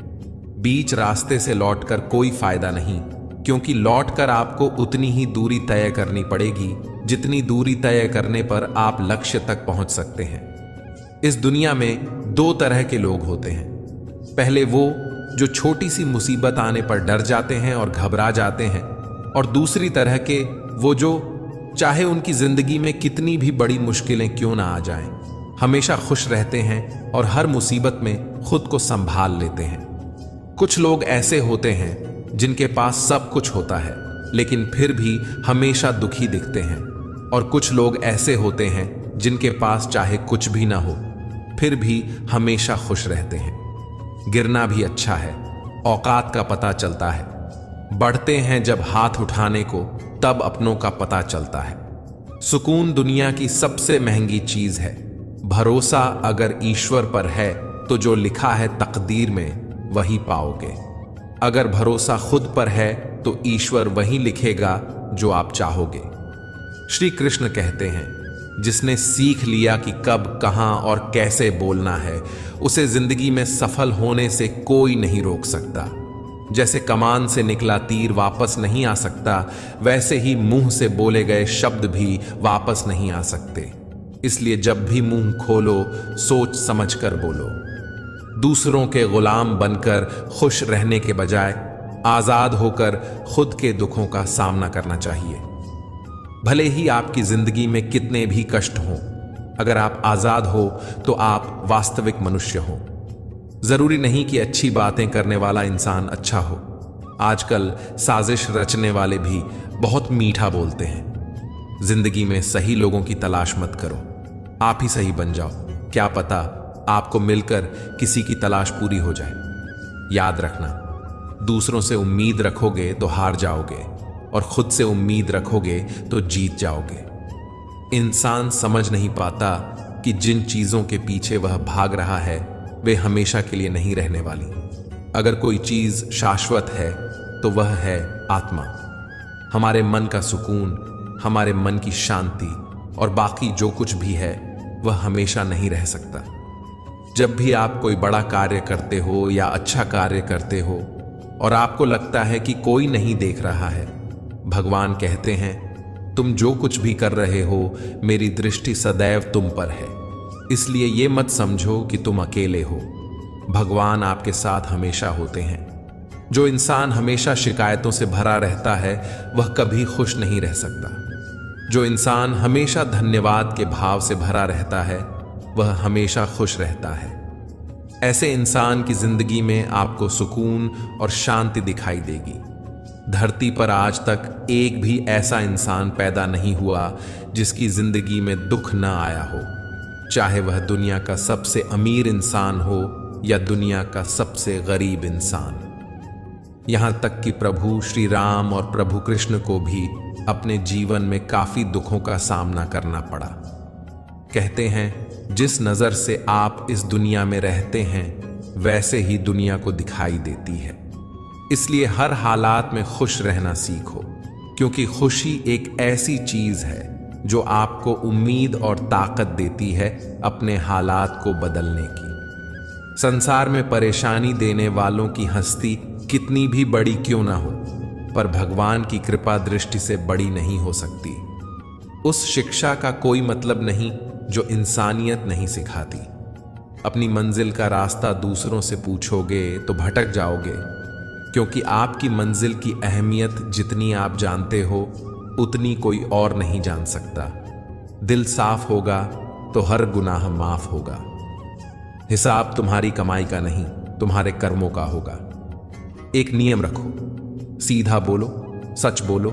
बीच रास्ते से लौटकर कोई फायदा नहीं, क्योंकि लौटकर आपको उतनी ही दूरी तय करनी पड़ेगी जितनी दूरी तय करने पर आप लक्ष्य तक पहुंच सकते हैं। इस दुनिया में दो तरह के लोग होते हैं। पहले वो जो छोटी सी मुसीबत आने पर डर जाते हैं और घबरा जाते हैं, और दूसरी तरह के वो जो चाहे उनकी जिंदगी में कितनी भी बड़ी मुश्किलें क्यों ना आ जाएं, हमेशा खुश रहते हैं और हर मुसीबत में खुद को संभाल लेते हैं। कुछ लोग ऐसे होते हैं जिनके पास सब कुछ होता है लेकिन फिर भी हमेशा दुखी दिखते हैं, और कुछ लोग ऐसे होते हैं जिनके पास चाहे कुछ भी ना हो फिर भी हमेशा खुश रहते हैं। गिरना भी अच्छा है, औकात का पता चलता है। बढ़ते हैं जब हाथ उठाने को, तब अपनों का पता चलता है। सुकून दुनिया की सबसे महंगी चीज है। भरोसा अगर ईश्वर पर है तो जो लिखा है तकदीर में वही पाओगे। अगर भरोसा खुद पर है तो ईश्वर वही लिखेगा जो आप चाहोगे। श्री कृष्ण कहते हैं, जिसने सीख लिया कि कब, कहां और कैसे बोलना है, उसे जिंदगी में सफल होने से कोई नहीं रोक सकता। जैसे कमान से निकला तीर वापस नहीं आ सकता, वैसे ही मुंह से बोले गए शब्द भी वापस नहीं आ सकते। इसलिए जब भी मुंह खोलो सोच समझकर बोलो। दूसरों के गुलाम बनकर खुश रहने के बजाय आजाद होकर खुद के दुखों का सामना करना चाहिए। भले ही आपकी जिंदगी में कितने भी कष्ट हों, अगर आप आजाद हो तो आप वास्तविक मनुष्य हो। जरूरी नहीं कि अच्छी बातें करने वाला इंसान अच्छा हो। आजकल साजिश रचने वाले भी बहुत मीठा बोलते हैं। जिंदगी में सही लोगों की तलाश मत करो, आप ही सही बन जाओ। क्या पता आपको मिलकर किसी की तलाश पूरी हो जाए। याद रखना, दूसरों से उम्मीद रखोगे तो हार जाओगे और खुद से उम्मीद रखोगे तो जीत जाओगे। इंसान समझ नहीं पाता कि जिन चीजों के पीछे वह भाग रहा है वे हमेशा के लिए नहीं रहने वाली। अगर कोई चीज शाश्वत है तो वह है आत्मा, हमारे मन का सुकून, हमारे मन की शांति, और बाकी जो कुछ भी है वह हमेशा नहीं रह सकता। जब भी आप कोई बड़ा कार्य करते हो या अच्छा कार्य करते हो और आपको लगता है कि कोई नहीं देख रहा है, भगवान कहते हैं तुम जो कुछ भी कर रहे हो मेरी दृष्टि सदैव तुम पर है, इसलिए ये मत समझो कि तुम अकेले हो। भगवान आपके साथ हमेशा होते हैं। जो इंसान हमेशा शिकायतों से भरा रहता है वह कभी खुश नहीं रह सकता। जो इंसान हमेशा धन्यवाद के भाव से भरा रहता है वह हमेशा खुश रहता है। ऐसे इंसान की जिंदगी में आपको सुकून और शांति दिखाई देगी। धरती पर आज तक एक भी ऐसा इंसान पैदा नहीं हुआ जिसकी जिंदगी में दुख न आया हो, चाहे वह दुनिया का सबसे अमीर इंसान हो या दुनिया का सबसे गरीब इंसान। यहां तक कि प्रभु श्री राम और प्रभु कृष्ण को भी अपने जीवन में काफी दुखों का सामना करना पड़ा। कहते हैं जिस नजर से आप इस दुनिया में रहते हैं वैसे ही दुनिया को दिखाई देती है। इसलिए हर हालात में खुश रहना सीखो, क्योंकि खुशी एक ऐसी चीज है जो आपको उम्मीद और ताकत देती है अपने हालात को बदलने की। संसार में परेशानी देने वालों की हस्ती कितनी भी बड़ी क्यों ना हो, पर भगवान की कृपा दृष्टि से बड़ी नहीं हो सकती। उस शिक्षा का कोई मतलब नहीं जो इंसानियत नहीं सिखाती। अपनी मंजिल का रास्ता दूसरों से पूछोगे तो भटक जाओगे, क्योंकि आपकी मंजिल की अहमियत जितनी आप जानते हो उतनी कोई और नहीं जान सकता। दिल साफ होगा तो हर गुनाह माफ होगा। हिसाब तुम्हारी कमाई का नहीं, तुम्हारे कर्मों का होगा। एक नियम रखो, सीधा बोलो, सच बोलो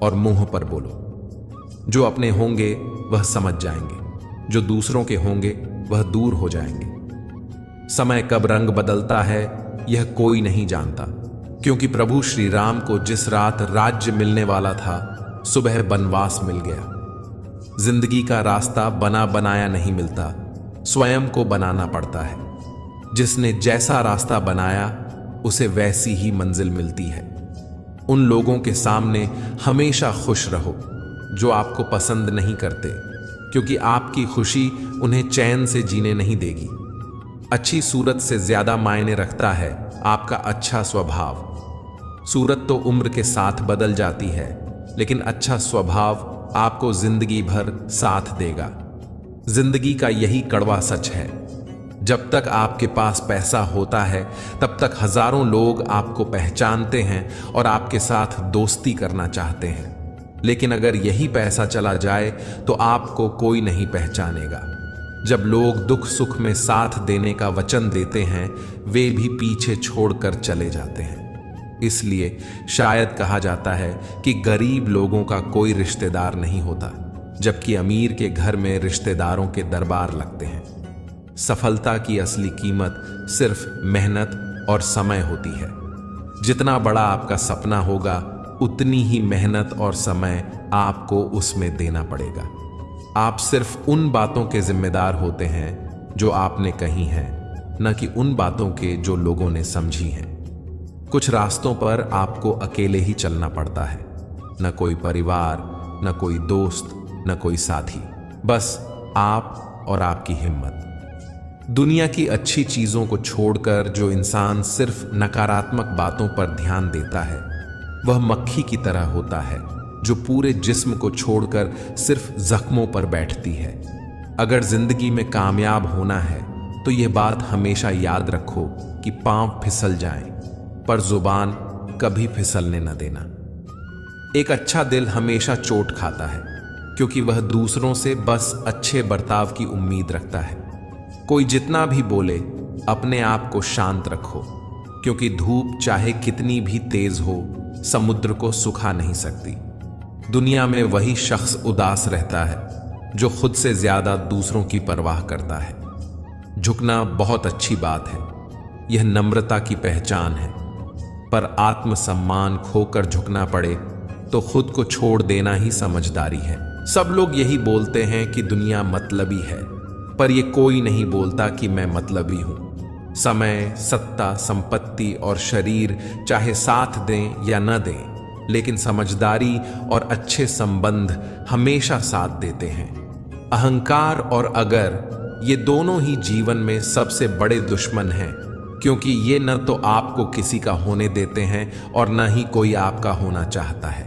और मुंह पर बोलो। जो अपने होंगे वह समझ जाएंगे, जो दूसरों के होंगे वह दूर हो जाएंगे। समय कब रंग बदलता है यह कोई नहीं जानता, क्योंकि प्रभु श्री राम को जिस रात राज्य मिलने वाला था सुबह वनवास मिल गया। जिंदगी का रास्ता बना बनाया नहीं मिलता, स्वयं को बनाना पड़ता है। जिसने जैसा रास्ता बनाया उसे वैसी ही मंजिल मिलती है। उन लोगों के सामने हमेशा खुश रहो जो आपको पसंद नहीं करते, क्योंकि आपकी खुशी उन्हें चैन से जीने नहीं देगी। अच्छी सूरत से ज्यादा मायने रखता है आपका अच्छा स्वभाव। सूरत तो उम्र के साथ बदल जाती है, लेकिन अच्छा स्वभाव आपको जिंदगी भर साथ देगा। जिंदगी का यही कड़वा सच है। जब तक आपके पास पैसा होता है तब तक हजारों लोग आपको पहचानते हैं और आपके साथ दोस्ती करना चाहते हैं, लेकिन अगर यही पैसा चला जाए तो आपको कोई नहीं पहचानेगा। जब लोग दुख सुख में साथ देने का वचन देते हैं वे भी पीछे छोड़कर चले जाते हैं। इसलिए शायद कहा जाता है कि गरीब लोगों का कोई रिश्तेदार नहीं होता, जबकि अमीर के घर में रिश्तेदारों के दरबार लगते हैं। सफलता की असली कीमत सिर्फ मेहनत और समय होती है। जितना बड़ा आपका सपना होगा उतनी ही मेहनत और समय आपको उसमें देना पड़ेगा। आप सिर्फ उन बातों के जिम्मेदार होते हैं जो आपने कही हैं, न कि उन बातों के जो लोगों ने समझी हैं। कुछ रास्तों पर आपको अकेले ही चलना पड़ता है, न कोई परिवार, न कोई दोस्त, न कोई साथी, बस आप और आपकी हिम्मत। दुनिया की अच्छी चीजों को छोड़कर जो इंसान सिर्फ नकारात्मक बातों पर ध्यान देता है वह मक्खी की तरह होता है जो पूरे जिस्म को छोड़कर सिर्फ जख्मों पर बैठती है। अगर जिंदगी में कामयाब होना है तो यह बात हमेशा याद रखो कि पांव फिसल जाएं, पर जुबान कभी फिसलने न देना। एक अच्छा दिल हमेशा चोट खाता है, क्योंकि वह दूसरों से बस अच्छे बर्ताव की उम्मीद रखता है। कोई जितना भी बोले, अपने आप को शांत रखो, क्योंकि धूप चाहे कितनी भी तेज हो, समुद्र को सुखा नहीं सकती। दुनिया में वही शख्स उदास रहता है जो खुद से ज्यादा दूसरों की परवाह करता है। झुकना बहुत अच्छी बात है, यह नम्रता की पहचान है, पर आत्मसम्मान खोकर झुकना पड़े तो खुद को छोड़ देना ही समझदारी है। सब लोग यही बोलते हैं कि दुनिया मतलबी है, पर यह कोई नहीं बोलता कि मैं मतलबी हूं। समय, सत्ता, संपत्ति और शरीर चाहे साथ दें या न दें, लेकिन समझदारी और अच्छे संबंध हमेशा साथ देते हैं। अहंकार और अगर, ये दोनों ही जीवन में सबसे बड़े दुश्मन हैं, क्योंकि ये न तो आपको किसी का होने देते हैं और न ही कोई आपका होना चाहता है।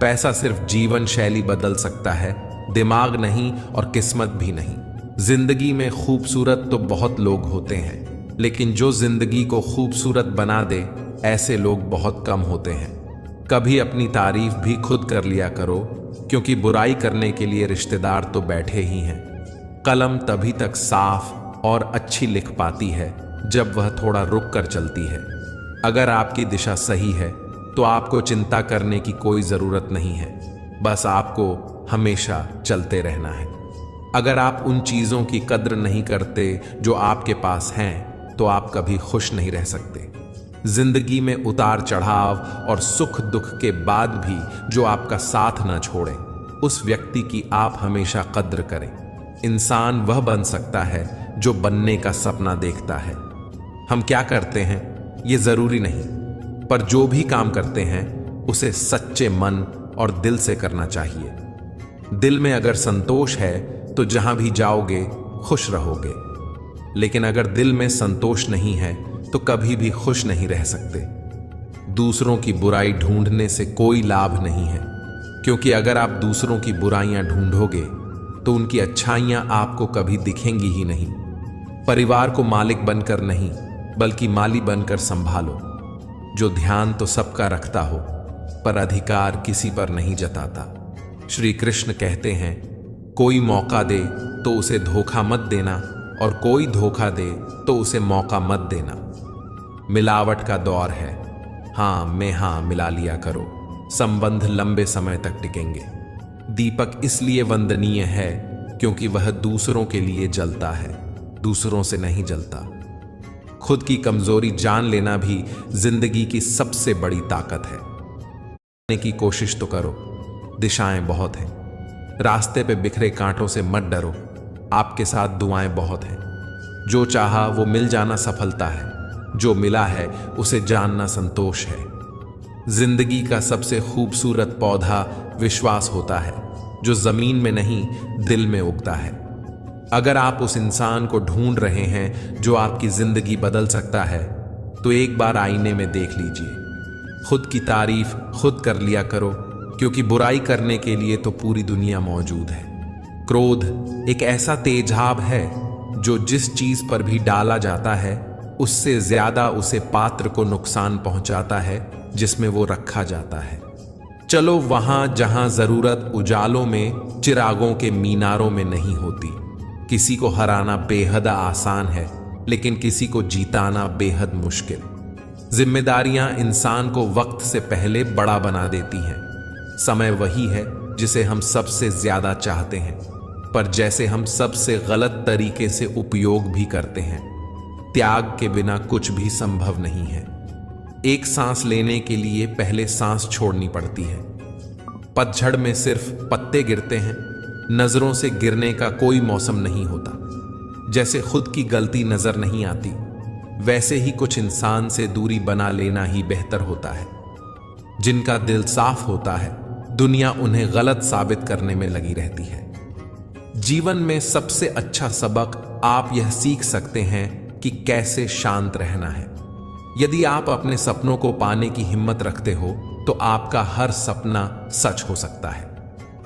पैसा सिर्फ जीवन शैली बदल सकता है, दिमाग नहीं और किस्मत भी नहीं। जिंदगी में खूबसूरत तो बहुत लोग होते हैं, लेकिन जो जिंदगी को खूबसूरत बना दे, ऐसे लोग बहुत कम होते हैं। कभी अपनी तारीफ भी खुद कर लिया करो, क्योंकि बुराई करने के लिए रिश्तेदार तो बैठे ही हैं। कलम तभी तक साफ और अच्छी लिख पाती है जब वह थोड़ा रुक कर चलती है। अगर आपकी दिशा सही है तो आपको चिंता करने की कोई जरूरत नहीं है, बस आपको हमेशा चलते रहना है। अगर आप उन चीजों की कद्र नहीं करते जो आपके पास हैं, तो आप कभी खुश नहीं रह सकते। जिंदगी में उतार चढ़ाव और सुख दुख के बाद भी जो आपका साथ ना छोड़े, उस व्यक्ति की आप हमेशा कद्र करें। इंसान वह बन सकता है जो बनने का सपना देखता है। हम क्या करते हैं ये जरूरी नहीं, पर जो भी काम करते हैं उसे सच्चे मन और दिल से करना चाहिए। दिल में अगर संतोष है तो जहां भी जाओगे खुश रहोगे, लेकिन अगर दिल में संतोष नहीं है तो कभी भी खुश नहीं रह सकते। दूसरों की बुराई ढूंढने से कोई लाभ नहीं है, क्योंकि अगर आप दूसरों की बुराइयां ढूंढोगे तो उनकी अच्छाइयां आपको कभी दिखेंगी ही नहीं। परिवार को मालिक बनकर नहीं, बल्कि माली बनकर संभालो। जो ध्यान तो सबका रखता हो, पर अधिकार किसी पर नहीं जताता। श्री कृष्ण कहते हैं, कोई मौका दे तो उसे धोखा मत देना, और कोई धोखा दे तो उसे मौका मत देना। मिलावट का दौर है, हाँ में हाँ मिला लिया करो, संबंध लंबे समय तक टिकेंगे। दीपक इसलिए वंदनीय है क्योंकि वह दूसरों के लिए जलता है, दूसरों से नहीं जलता। खुद की कमजोरी जान लेना भी जिंदगी की सबसे बड़ी ताकत है। करने की कोशिश तो करो, दिशाएं बहुत हैं। रास्ते पे बिखरे कांटों से मत डरो, आपके साथ दुआएं बहुत हैं। जो चाहा वो मिल जाना सफलता है, जो मिला है उसे जानना संतोष है। जिंदगी का सबसे खूबसूरत पौधा विश्वास होता है, जो जमीन में नहीं दिल में उगता है। अगर आप उस इंसान को ढूंढ रहे हैं जो आपकी जिंदगी बदल सकता है, तो एक बार आईने में देख लीजिए। खुद की तारीफ खुद कर लिया करो, क्योंकि बुराई करने के लिए तो पूरी दुनिया मौजूद है। क्रोध एक ऐसा तेजाब है जो जिस चीज पर भी डाला जाता है उससे ज्यादा उसे पात्र को नुकसान पहुंचाता है जिसमें वो रखा जाता है। चलो वहां जहां जरूरत उजालों में, चिरागों के मीनारों में नहीं होती। किसी को हराना बेहद आसान है, लेकिन किसी को जीताना बेहद मुश्किल। जिम्मेदारियां इंसान को वक्त से पहले बड़ा बना देती हैं। समय वही है जिसे हम सबसे ज्यादा चाहते हैं, पर जैसे हम सबसे गलत तरीके से उपयोग भी करते हैं। त्याग के बिना कुछ भी संभव नहीं है। एक सांस लेने के लिए पहले सांस छोड़नी पड़ती है। पतझड़ में सिर्फ पत्ते गिरते हैं, नजरों से गिरने का कोई मौसम नहीं होता। जैसे खुद की गलती नजर नहीं आती, वैसे ही कुछ इंसान से दूरी बना लेना ही बेहतर होता है। जिनका दिल साफ होता है, दुनिया उन्हें गलत साबित करने में लगी रहती है। जीवन में सबसे अच्छा सबक आप यह सीख सकते हैं कि कैसे शांत रहना है। यदि आप अपने सपनों को पाने की हिम्मत रखते हो, तो आपका हर सपना सच हो सकता है।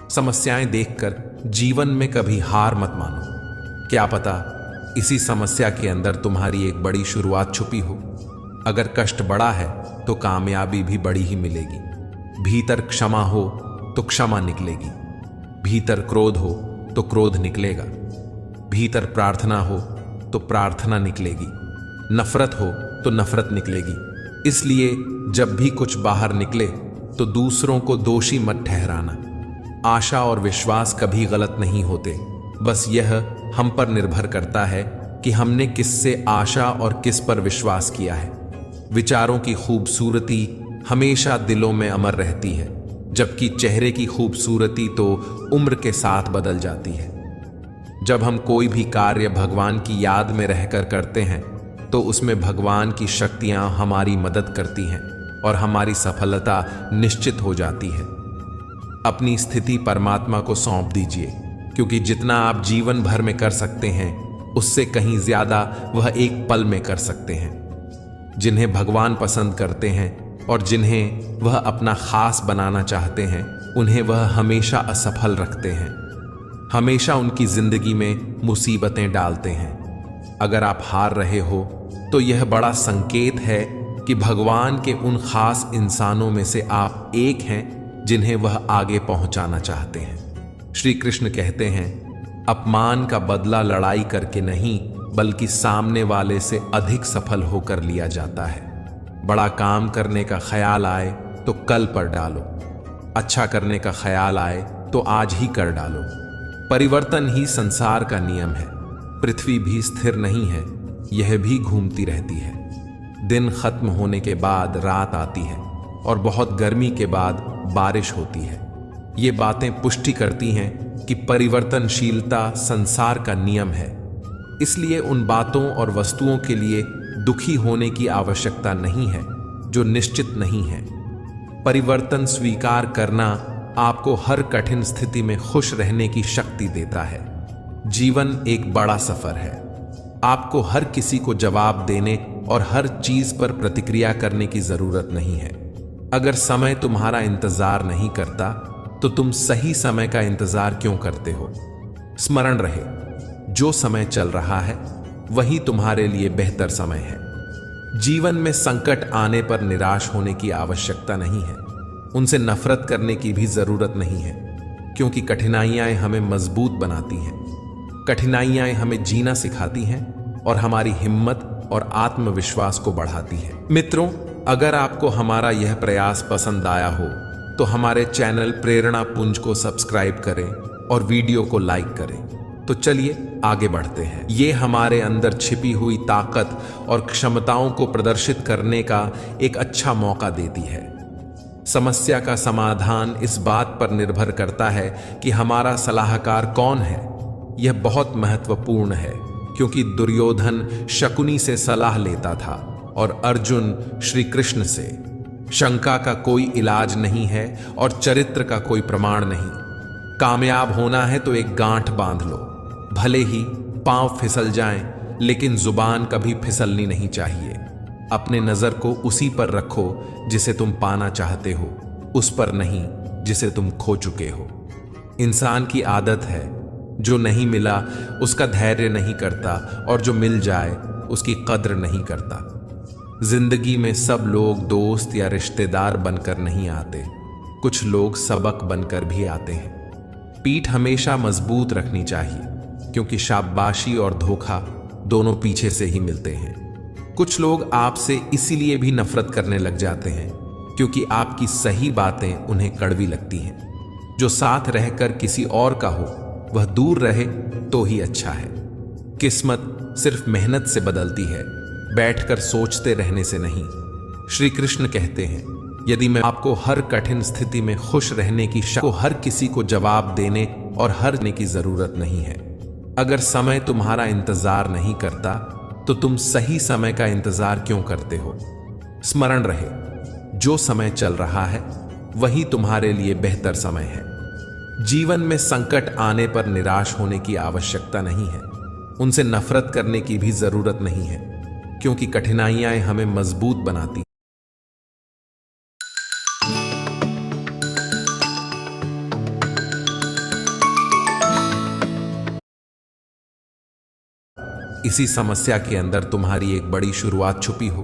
समस्याएं देखकर जीवन में कभी हार मत मानो। क्या पता इसी समस्या के अंदर तुम्हारी एक बड़ी शुरुआत छुपी हो। अगर कष्ट बड़ा है तो कामयाबी भी बड़ी ही मिलेगी। भीतर क्षमा हो तो क्षमा निकलेगी, भीतर क्रोध हो तो क्रोध निकलेगा, भीतर प्रार्थना हो तो प्रार्थना निकलेगी, नफरत हो तो नफरत निकलेगी। इसलिए जब भी कुछ बाहर निकले तो दूसरों को दोषी मत ठहराना। आशा और विश्वास कभी गलत नहीं होते, बस यह हम पर निर्भर करता है कि हमने किससे आशा और किस पर विश्वास किया है। विचारों की खूबसूरती हमेशा दिलों में अमर रहती है, जबकि चेहरे की खूबसूरती तो उम्र के साथ बदल जाती है। जब हम कोई भी कार्य भगवान की याद में रहकर करते हैं तो उसमें भगवान की शक्तियां हमारी मदद करती हैं और हमारी सफलता निश्चित हो जाती है। अपनी स्थिति परमात्मा को सौंप दीजिए, क्योंकि जितना आप जीवन भर में कर सकते हैं उससे कहीं ज्यादा वह एक पल में कर सकते हैं। जिन्हें भगवान पसंद करते हैं और जिन्हें वह अपना खास बनाना चाहते हैं, उन्हें वह हमेशा असफल रखते हैं, हमेशा उनकी जिंदगी में मुसीबतें डालते हैं। अगर आप हार रहे हो तो यह बड़ा संकेत है कि भगवान के उन खास इंसानों में से आप एक हैं जिन्हें वह आगे पहुंचाना चाहते हैं। श्री कृष्ण कहते हैं, अपमान का बदला लड़ाई करके नहीं बल्कि सामने वाले से अधिक सफल होकर लिया जाता है। बड़ा काम करने का ख्याल आए तो कल पर डालो, अच्छा करने का ख्याल आए तो आज ही कर डालो। परिवर्तन ही संसार का नियम है। पृथ्वी भी स्थिर नहीं है, यह भी घूमती रहती है। दिन खत्म होने के बाद रात आती है और बहुत गर्मी के बाद बारिश होती है। ये बातें पुष्टि करती हैं कि परिवर्तनशीलता संसार का नियम है। इसलिए उन बातों और वस्तुओं के लिए दुखी होने की आवश्यकता नहीं है जो निश्चित नहीं है। परिवर्तन स्वीकार करना आपको हर कठिन स्थिति में खुश रहने की शक्ति देता है। जीवन एक बड़ा सफर है। आपको हर किसी को जवाब देने और हर चीज पर प्रतिक्रिया करने की जरूरत नहीं है। अगर समय तुम्हारा इंतजार नहीं करता तो तुम सही समय का इंतजार क्यों करते हो? स्मरण रहे, जो समय चल रहा है वही तुम्हारे लिए बेहतर समय है। जीवन में संकट आने पर निराश होने की आवश्यकता नहीं है, उनसे नफरत करने की भी जरूरत नहीं है, क्योंकि कठिनाइयां हमें मजबूत बनाती हैं। कठिनाइयां हमें जीना सिखाती हैं और हमारी हिम्मत और आत्मविश्वास को बढ़ाती है। मित्रों, अगर आपको हमारा यह प्रयास पसंद आया हो तो हमारे चैनल प्रेरणा पुंज को सब्सक्राइब करें और वीडियो को लाइक करें। तो चलिए आगे बढ़ते हैं। ये हमारे अंदर छिपी हुई ताकत और क्षमताओं को प्रदर्शित करने का एक अच्छा मौका देती है। समस्या का समाधान इस बात पर निर्भर करता है कि हमारा सलाहकार कौन है। यह बहुत महत्वपूर्ण है, क्योंकि दुर्योधन शकुनी से सलाह लेता था और अर्जुन श्री कृष्ण से। शंका का कोई इलाज नहीं है और चरित्र का कोई प्रमाण नहीं। कामयाब होना है तो एक गांठ बांध लो, भले ही पांव फिसल जाएं, लेकिन जुबान कभी फिसलनी नहीं चाहिए। अपने नजर को उसी पर रखो जिसे तुम पाना चाहते हो, उस पर नहीं जिसे तुम खो चुके हो। इंसान की आदत है, जो नहीं मिला उसका धैर्य नहीं करता और जो मिल जाए उसकी कद्र नहीं करता। जिंदगी में सब लोग दोस्त या रिश्तेदार बनकर नहीं आते, कुछ लोग सबक बनकर भी आते हैं। पीठ हमेशा मजबूत रखनी चाहिए, क्योंकि शाबाशी और धोखा दोनों पीछे से ही मिलते हैं। कुछ लोग आपसे इसीलिए भी नफरत करने लग जाते हैं क्योंकि आपकी सही बातें उन्हें कड़वी लगती हैं। जो साथ रहकर किसी और का हो वह दूर रहे तो ही अच्छा है। किस्मत सिर्फ मेहनत से बदलती है, बैठकर सोचते रहने से नहीं। श्री कृष्ण कहते हैं, यदि मैं आपको हर कठिन स्थिति में खुश रहने की शक्ति, हर किसी को जवाब देने और हरने की जरूरत नहीं है। अगर समय तुम्हारा इंतजार नहीं करता तो तुम सही समय का इंतजार क्यों करते हो? स्मरण रहे, जो समय चल रहा है वही तुम्हारे लिए बेहतर समय है। जीवन में संकट आने पर निराश होने की आवश्यकता नहीं है, उनसे नफरत करने की भी जरूरत नहीं है, क्योंकि कठिनाइयां हमें मजबूत बनाती। इसी समस्या के अंदर तुम्हारी एक बड़ी शुरुआत छुपी हो।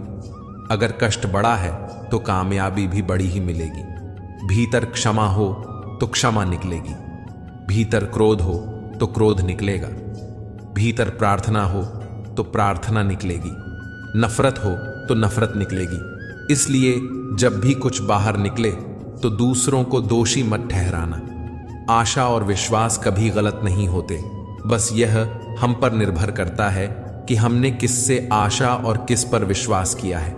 अगर कष्ट बड़ा है तो कामयाबी भी बड़ी ही मिलेगी। भीतर क्षमा हो तो क्षमा निकलेगी, भीतर क्रोध हो तो क्रोध निकलेगा, भीतर प्रार्थना हो तो प्रार्थना निकलेगी, नफरत हो तो नफरत निकलेगी। इसलिए जब भी कुछ बाहर निकले तो दूसरों को दोषी मत ठहराना। आशा और विश्वास कभी गलत नहीं होते, बस यह हम पर निर्भर करता है कि हमने किससे आशा और किस पर विश्वास किया है।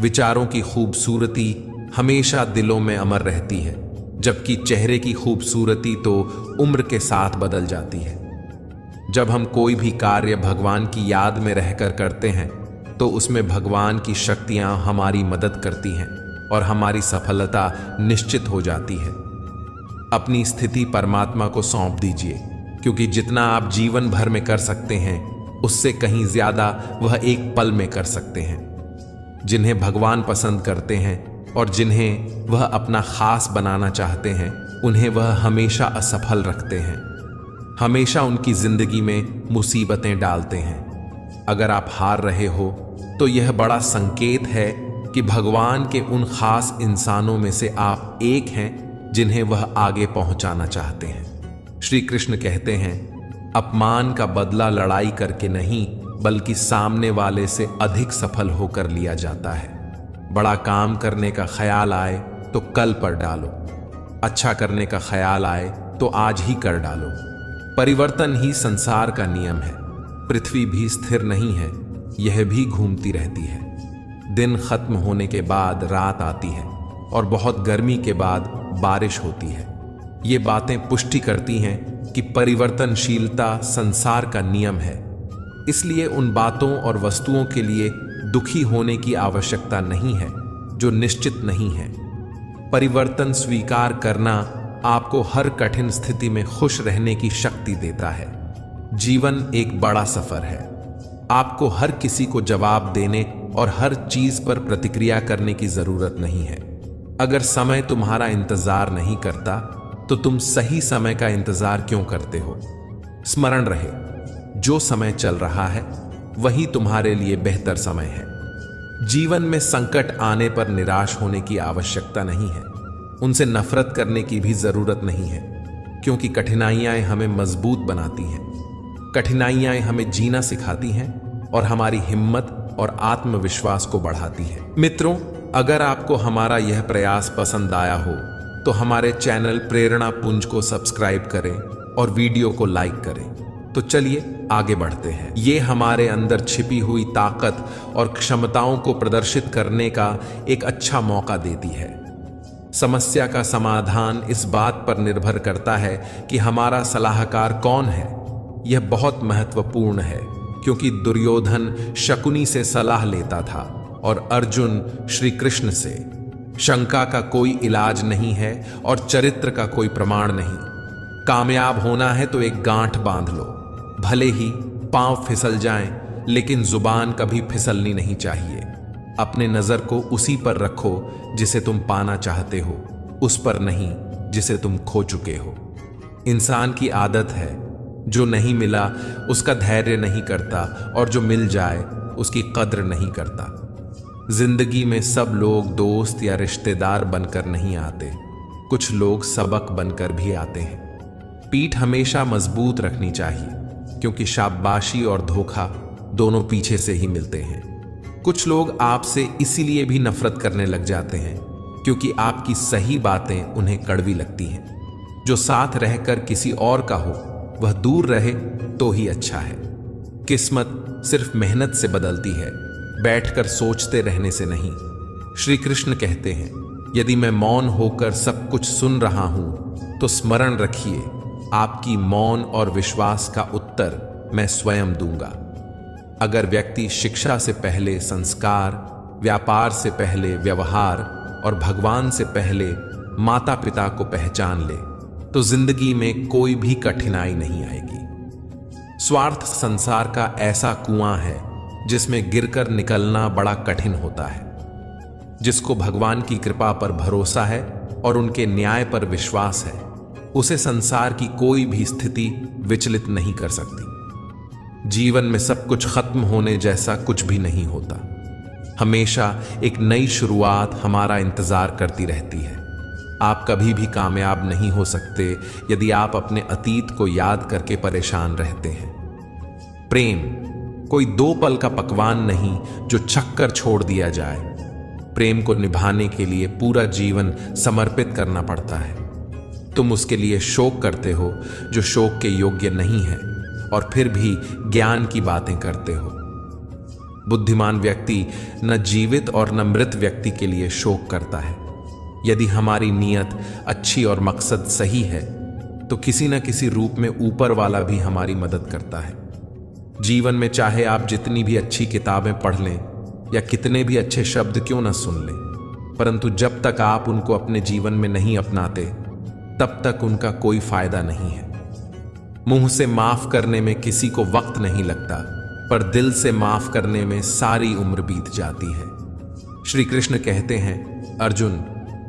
विचारों की खूबसूरती हमेशा दिलों में अमर रहती है, जबकि चेहरे की खूबसूरती तो उम्र के साथ बदल जाती है। जब हम कोई भी कार्य भगवान की याद में रहकर करते हैं तो उसमें भगवान की शक्तियां हमारी मदद करती हैं और हमारी सफलता निश्चित हो जाती है। अपनी स्थिति परमात्मा को सौंप दीजिए, क्योंकि जितना आप जीवन भर में कर सकते हैं उससे कहीं ज्यादा वह एक पल में कर सकते हैं। जिन्हें भगवान पसंद करते हैं और जिन्हें वह अपना खास बनाना चाहते हैं, उन्हें वह हमेशा असफल रखते हैं, हमेशा उनकी जिंदगी में मुसीबतें डालते हैं। अगर आप हार रहे हो तो यह बड़ा संकेत है कि भगवान के उन खास इंसानों में से आप एक हैं जिन्हें वह आगे पहुंचाना चाहते हैं। श्री कृष्ण कहते हैं, अपमान का बदला लड़ाई करके नहीं बल्कि सामने वाले से अधिक सफल होकर लिया जाता है। बड़ा काम करने का ख्याल आए तो कल पर डालो, अच्छा करने का ख्याल आए तो आज ही कर डालो। परिवर्तन ही संसार का नियम है। पृथ्वी भी स्थिर नहीं है, यह भी घूमती रहती है। दिन खत्म होने के बाद रात आती है और बहुत गर्मी के बाद बारिश होती है। ये बातें पुष्टि करती हैं कि परिवर्तनशीलता संसार का नियम है। इसलिए उन बातों और वस्तुओं के लिए दुखी होने की आवश्यकता नहीं है जो निश्चित नहीं है। परिवर्तन स्वीकार करना आपको हर कठिन स्थिति में खुश रहने की शक्ति देता है। जीवन एक बड़ा सफर है। आपको हर किसी को जवाब देने और हर चीज पर प्रतिक्रिया करने की जरूरत नहीं है। अगर समय तुम्हारा इंतजार नहीं करता तो तुम सही समय का इंतजार क्यों करते हो? स्मरण रहे, जो समय चल रहा है वही तुम्हारे लिए बेहतर समय है। जीवन में संकट आने पर निराश होने की आवश्यकता नहीं है, उनसे नफरत करने की भी जरूरत नहीं है, क्योंकि कठिनाइयां हमें मजबूत बनाती हैं। कठिनाइयां हमें जीना सिखाती हैं और हमारी हिम्मत और आत्मविश्वास को बढ़ाती है। मित्रों, अगर आपको हमारा यह प्रयास पसंद आया हो तो हमारे चैनल प्रेरणा पुंज को सब्सक्राइब करें और वीडियो को लाइक करें। तो चलिए आगे बढ़ते हैं। ये हमारे अंदर छिपी हुई ताकत और क्षमताओं को प्रदर्शित करने का एक अच्छा मौका देती है। समस्या का समाधान इस बात पर निर्भर करता है कि हमारा सलाहकार कौन है। यह बहुत महत्वपूर्ण है, क्योंकि दुर्योधन शकुनी से सलाह लेता था और अर्जुन श्री कृष्ण से। शंका का कोई इलाज नहीं है और चरित्र का कोई प्रमाण नहीं। कामयाब होना है तो एक गांठ बांध लो, भले ही पांव फिसल जाएं, लेकिन जुबान कभी फिसलनी नहीं चाहिए। अपने नजर को उसी पर रखो जिसे तुम पाना चाहते हो, उस पर नहीं जिसे तुम खो चुके हो। इंसान की आदत है, जो नहीं मिला उसका धैर्य नहीं करता और जो मिल जाए उसकी कद्र नहीं करता। जिंदगी में सब लोग दोस्त या रिश्तेदार बनकर नहीं आते, कुछ लोग सबक बनकर भी आते हैं। पीठ हमेशा मजबूत रखनी चाहिए, क्योंकि शाबाशी और धोखा दोनों पीछे से ही मिलते हैं। कुछ लोग आपसे इसीलिए भी नफरत करने लग जाते हैं क्योंकि आपकी सही बातें उन्हें कड़वी लगती हैं। जो साथ रहकर किसी और का हो वह दूर रहे तो ही अच्छा है। किस्मत सिर्फ मेहनत से बदलती है, बैठकर सोचते रहने से नहीं। श्री कृष्ण कहते हैं, यदि मैं मौन होकर सब कुछ सुन रहा हूं तो स्मरण रखिए, आपकी मौन और विश्वास का उत्तर मैं स्वयं दूंगा। अगर व्यक्ति शिक्षा से पहले संस्कार, व्यापार से पहले व्यवहार और भगवान से पहले माता पिता को पहचान ले तो जिंदगी में कोई भी कठिनाई नहीं आएगी। स्वार्थ संसार का ऐसा कुआं है जिसमें गिरकर निकलना बड़ा कठिन होता है। जिसको भगवान की कृपा पर भरोसा है और उनके न्याय पर विश्वास है, उसे संसार की कोई भी स्थिति विचलित नहीं कर सकती। जीवन में सब कुछ खत्म होने जैसा कुछ भी नहीं होता। हमेशा एक नई शुरुआत हमारा इंतजार करती रहती है। आप कभी भी कामयाब नहीं हो सकते यदि आप अपने अतीत को याद करके परेशान रहते हैं। प्रेम कोई 2 पल का पकवान नहीं जो छक्कर छोड़ दिया जाए। प्रेम को निभाने के लिए पूरा जीवन समर्पित करना पड़ता है। तुम उसके लिए शोक करते हो जो शोक के योग्य नहीं है, और फिर भी ज्ञान की बातें करते हो। बुद्धिमान व्यक्ति न जीवित और न मृत व्यक्ति के लिए शोक करता है। यदि हमारी नीयत अच्छी और मकसद सही है तो किसी न किसी रूप में ऊपर वाला भी हमारी मदद करता है। जीवन में चाहे आप जितनी भी अच्छी किताबें पढ़ लें या कितने भी अच्छे शब्द क्यों न सुन लें, परंतु जब तक आप उनको अपने जीवन में नहीं अपनाते तब तक उनका कोई फायदा नहीं है। मुंह से माफ करने में किसी को वक्त नहीं लगता, पर दिल से माफ करने में सारी उम्र बीत जाती है। श्री कृष्ण कहते हैं, अर्जुन,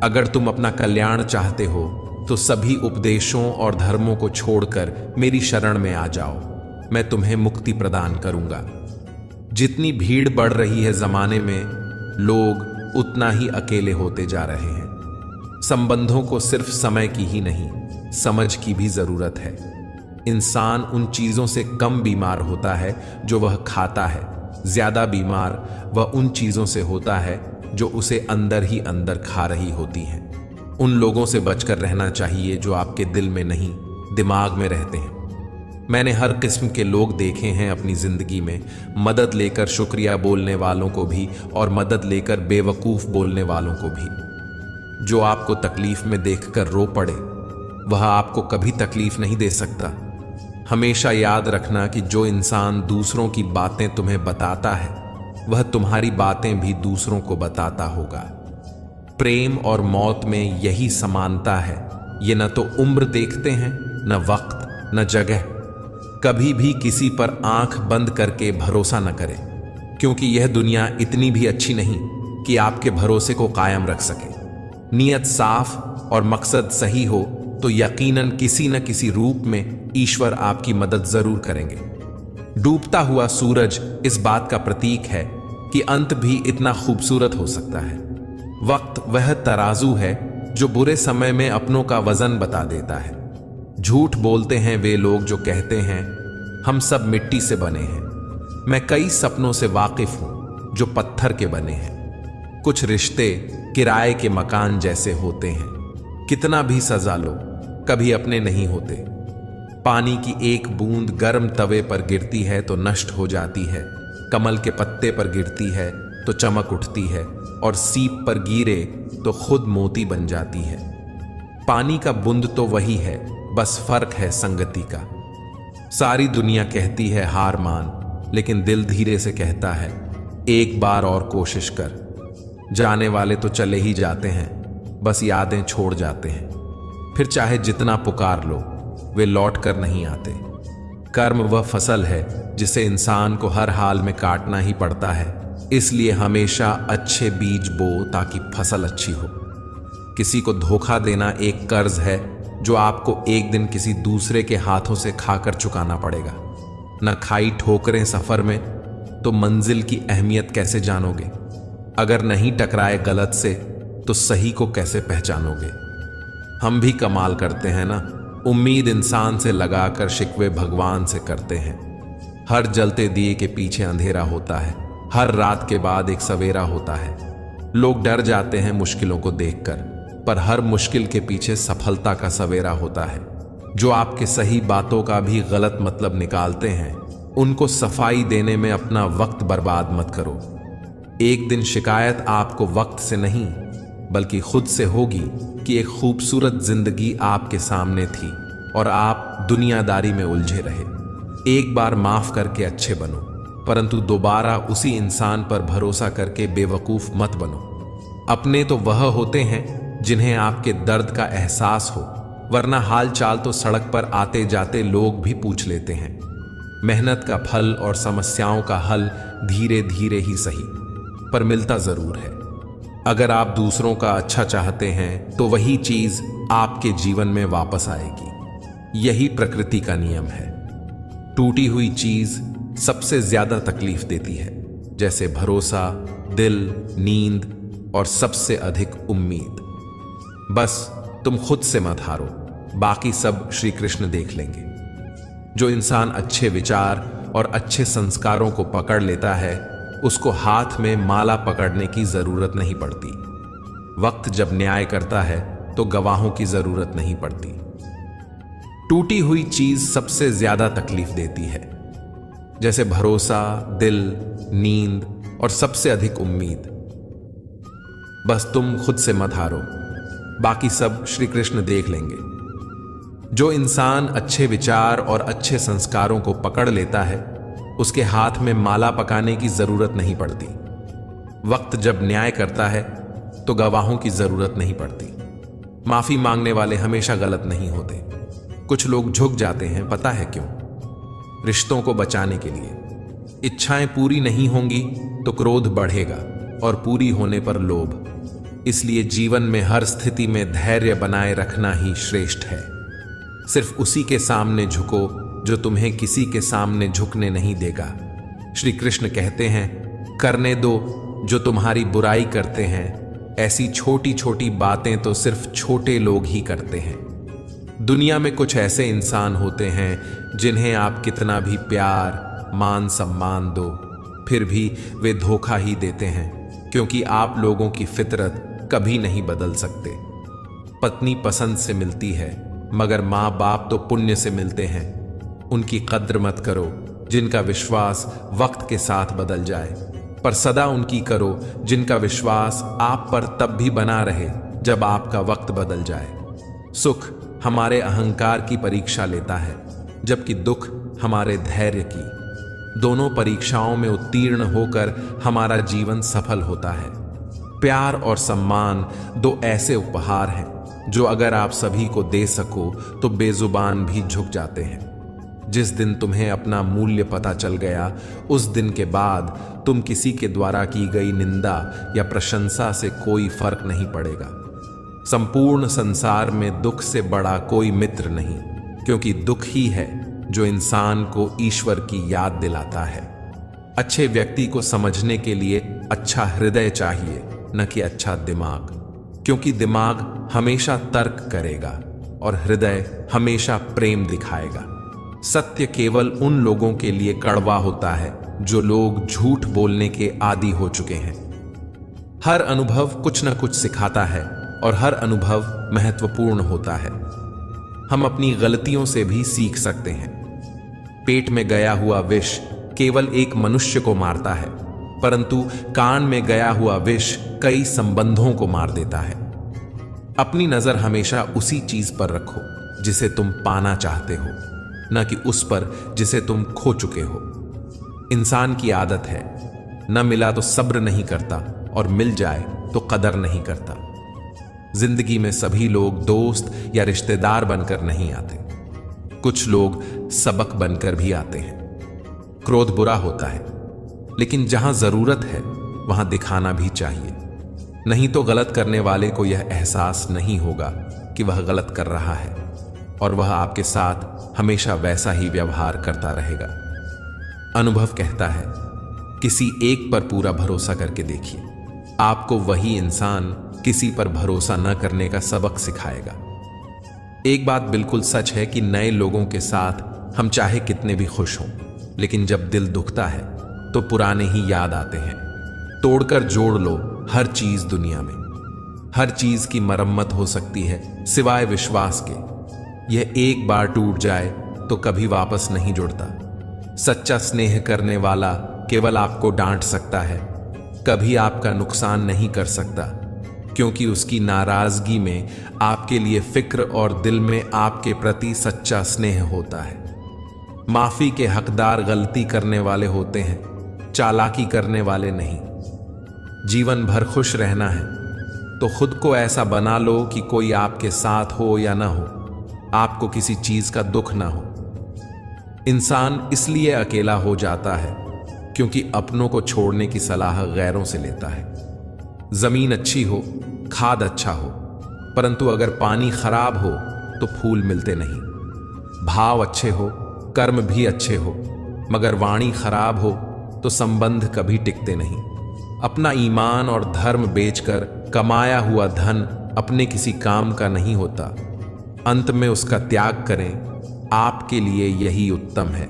अगर तुम अपना कल्याण चाहते हो तो सभी उपदेशों और धर्मों को छोड़कर मेरी शरण में आ जाओ, मैं तुम्हें मुक्ति प्रदान करूंगा। जितनी भीड़ बढ़ रही है जमाने में, लोग उतना ही अकेले होते जा रहे हैं। संबंधों को सिर्फ समय की ही नहीं, समझ की भी जरूरत है। इंसान उन चीजों से कम बीमार होता है जो वह खाता है, ज्यादा बीमार वह उन चीजों से होता है जो उसे अंदर ही अंदर खा रही होती हैं। उन लोगों से बचकर रहना चाहिए जो आपके दिल में नहीं, दिमाग में रहते हैं। मैंने हर किस्म के लोग देखे हैं अपनी जिंदगी में, मदद लेकर शुक्रिया बोलने वालों को भी और मदद लेकर बेवकूफ बोलने वालों को भी। जो आपको तकलीफ में देखकर रो पड़े वह आपको कभी तकलीफ नहीं दे सकता। हमेशा याद रखना कि जो इंसान दूसरों की बातें तुम्हें बताता है वह तुम्हारी बातें भी दूसरों को बताता होगा। प्रेम और मौत में यही समानता है। ये न तो उम्र देखते हैं, न वक्त, न जगह। कभी भी किसी पर आंख बंद करके भरोसा न करें, क्योंकि यह दुनिया इतनी भी अच्छी नहीं कि आपके भरोसे को कायम रख सके। नियत साफ और मकसद सही हो तो यकीनन किसी न किसी रूप में ईश्वर आपकी मदद जरूर करेंगे। डूबता हुआ सूरज इस बात का प्रतीक है कि अंत भी इतना खूबसूरत हो सकता है। वक्त वह तराजू है जो बुरे समय में अपनों का वजन बता देता है। झूठ बोलते हैं वे लोग जो कहते हैं हम सब मिट्टी से बने हैं। मैं कई सपनों से वाकिफ हूं जो पत्थर के बने हैं। कुछ रिश्ते किराए के मकान जैसे होते हैं, कितना भी सजा लो कभी अपने नहीं होते। पानी की एक बूंद गर्म तवे पर गिरती है तो नष्ट हो जाती है, कमल के पत्ते पर गिरती है तो चमक उठती है, और सीप पर गिरे तो खुद मोती बन जाती है। पानी का बूंद तो वही है, बस फर्क है संगति का। सारी दुनिया कहती है हार मान, लेकिन दिल धीरे से कहता है एक बार और कोशिश कर। जाने वाले तो चले ही जाते हैं, बस यादें छोड़ जाते हैं। फिर चाहे जितना पुकार लो वे लौट कर नहीं आते। कर्म वह फसल है जिसे इंसान को हर हाल में काटना ही पड़ता है, इसलिए हमेशा अच्छे बीज बो ताकि फसल अच्छी हो। किसी को धोखा देना एक कर्ज है जो आपको एक दिन किसी दूसरे के हाथों से खाकर चुकाना पड़ेगा। न खाई ठोकरें सफर में तो मंजिल की अहमियत कैसे जानोगे? अगर नहीं टकराए गलत से तो सही को कैसे पहचानोगे? हम भी कमाल करते हैं ना, उम्मीद इंसान से लगाकर शिकवे भगवान से करते हैं। हर जलते दिए के पीछे अंधेरा होता है, हर रात के बाद एक सवेरा होता है। लोग डर जाते हैं मुश्किलों को देखकर, पर हर मुश्किल के पीछे सफलता का सवेरा होता है। जो आपके सही बातों का भी गलत मतलब निकालते हैं उनको सफाई देने में अपना वक्त बर्बाद मत करो। एक दिन शिकायत आपको वक्त से नहीं बल्कि खुद से होगी कि एक खूबसूरत जिंदगी आपके सामने थी और आप दुनियादारी में उलझे रहे। एक बार माफ करके अच्छे बनो, परंतु दोबारा उसी इंसान पर भरोसा करके बेवकूफ मत बनो। अपने तो वह होते हैं जिन्हें आपके दर्द का एहसास हो, वरना हाल चाल तो सड़क पर आते जाते लोग भी पूछ लेते हैं। मेहनत का फल और समस्याओं का हल धीरे धीरे ही सही पर मिलता जरूर है। अगर आप दूसरों का अच्छा चाहते हैं तो वही चीज आपके जीवन में वापस आएगी। यही प्रकृति का नियम है। टूटी हुई चीज सबसे ज्यादा तकलीफ देती है, जैसे भरोसा, दिल, नींद और सबसे अधिक उम्मीद। बस तुम खुद से मत हारो, बाकी सब श्री कृष्ण देख लेंगे। जो इंसान अच्छे विचार और अच्छे संस्कारों को पकड़ लेता है, उसको हाथ में माला पकड़ने की जरूरत नहीं पड़ती। वक्त जब न्याय करता है तो गवाहों की जरूरत नहीं पड़ती। टूटी हुई चीज सबसे ज्यादा तकलीफ देती है, जैसे भरोसा, दिल, नींद और सबसे अधिक उम्मीद। बस तुम खुद से मत हारो, बाकी सब श्री कृष्ण देख लेंगे। जो इंसान अच्छे विचार और अच्छे संस्कारों को पकड़ लेता है, उसके हाथ में माला पकाने की जरूरत नहीं पड़ती। वक्त जब न्याय करता है तो गवाहों की जरूरत नहीं पड़ती। माफी मांगने वाले हमेशा गलत नहीं होते। कुछ लोग झुक जाते हैं, पता है क्यों? रिश्तों को बचाने के लिए। इच्छाएं पूरी नहीं होंगी तो क्रोध बढ़ेगा और पूरी होने पर लोभ। इसलिए जीवन में हर स्थिति में धैर्य बनाए रखना ही श्रेष्ठ है। सिर्फ उसी के सामने झुको जो तुम्हें किसी के सामने झुकने नहीं देगा। श्री कृष्ण कहते हैं, करने दो जो तुम्हारी बुराई करते हैं। ऐसी छोटी छोटी बातें तो सिर्फ छोटे लोग ही करते हैं। दुनिया में कुछ ऐसे इंसान होते हैं जिन्हें आप कितना भी प्यार, मान सम्मान दो, फिर भी वे धोखा ही देते हैं, क्योंकि आप लोगों की फितरत कभी नहीं बदल सकते। पत्नी पसंद से मिलती है, मगर माँ बाप तो पुण्य से मिलते हैं। उनकी कद्र मत करो जिनका विश्वास वक्त के साथ बदल जाए, पर सदा उनकी करो जिनका विश्वास आप पर तब भी बना रहे जब आपका वक्त बदल जाए। सुख हमारे अहंकार की परीक्षा लेता है, जबकि दुख हमारे धैर्य की। दोनों परीक्षाओं में उत्तीर्ण होकर हमारा जीवन सफल होता है। प्यार और सम्मान दो ऐसे उपहार हैं जो अगर आप सभी को दे सको तो बेजुबान भी झुक जाते हैं। जिस दिन तुम्हें अपना मूल्य पता चल गया, उस दिन के बाद तुम किसी के द्वारा की गई निंदा या प्रशंसा से कोई फर्क नहीं पड़ेगा। संपूर्ण संसार में दुख से बड़ा कोई मित्र नहीं, क्योंकि दुख ही है जो इंसान को ईश्वर की याद दिलाता है। अच्छे व्यक्ति को समझने के लिए अच्छा हृदय चाहिए, न कि अच्छा दिमाग, क्योंकि दिमाग हमेशा तर्क करेगा और हृदय हमेशा प्रेम दिखाएगा। सत्य केवल उन लोगों के लिए कड़वा होता है जो लोग झूठ बोलने के आदी हो चुके हैं। हर अनुभव कुछ न कुछ सिखाता है और हर अनुभव महत्वपूर्ण होता है। हम अपनी गलतियों से भी सीख सकते हैं। पेट में गया हुआ विष केवल एक मनुष्य को मारता है, परंतु कान में गया हुआ विष कई संबंधों को मार देता है। अपनी नजर हमेशा उसी चीज पर रखो जिसे तुम पाना चाहते हो, न कि उस पर जिसे तुम खो चुके हो। इंसान की आदत है, न मिला तो सब्र नहीं करता और मिल जाए तो कदर नहीं करता। जिंदगी में सभी लोग दोस्त या रिश्तेदार बनकर नहीं आते, कुछ लोग सबक बनकर भी आते हैं। क्रोध बुरा होता है, लेकिन जहां जरूरत है वहां दिखाना भी चाहिए, नहीं तो गलत करने वाले को यह एहसास नहीं होगा कि वह गलत कर रहा है और वह आपके साथ हमेशा वैसा ही व्यवहार करता रहेगा। अनुभव कहता है, किसी एक पर पूरा भरोसा करके देखिए, आपको वही इंसान किसी पर भरोसा न करने का सबक सिखाएगा। एक बात बिल्कुल सच है कि नए लोगों के साथ हम चाहे कितने भी खुश हों, लेकिन जब दिल दुखता है तो पुराने ही याद आते हैं। तोड़कर जोड़ लो हर चीज दुनिया में। हर चीज की मरम्मत हो सकती है सिवाय विश्वास के। यह एक बार टूट जाए तो कभी वापस नहीं जुड़ता। सच्चा स्नेह करने वाला केवल आपको डांट सकता है, कभी आपका नुकसान नहीं कर सकता, क्योंकि उसकी नाराजगी में आपके लिए फिक्र और दिल में आपके प्रति सच्चा स्नेह होता है। माफी के हकदार गलती करने वाले होते हैं, चालाकी करने वाले नहीं। जीवन भर खुश रहना है तो खुद को ऐसा बना लो कि कोई आपके साथ हो या ना हो, आपको किसी चीज का दुख ना हो। इंसान इसलिए अकेला हो जाता है क्योंकि अपनों को छोड़ने की सलाह गैरों से लेता है। जमीन अच्छी हो, खाद अच्छा हो, परंतु अगर पानी खराब हो तो फूल मिलते नहीं। भाव अच्छे हो, कर्म भी अच्छे हो, मगर वाणी खराब हो तो संबंध कभी टिकते नहीं। अपना ईमान और धर्म बेचकर कमाया हुआ धन अपने किसी काम का नहीं होता, अंत में उसका त्याग करें, आपके लिए यही उत्तम है।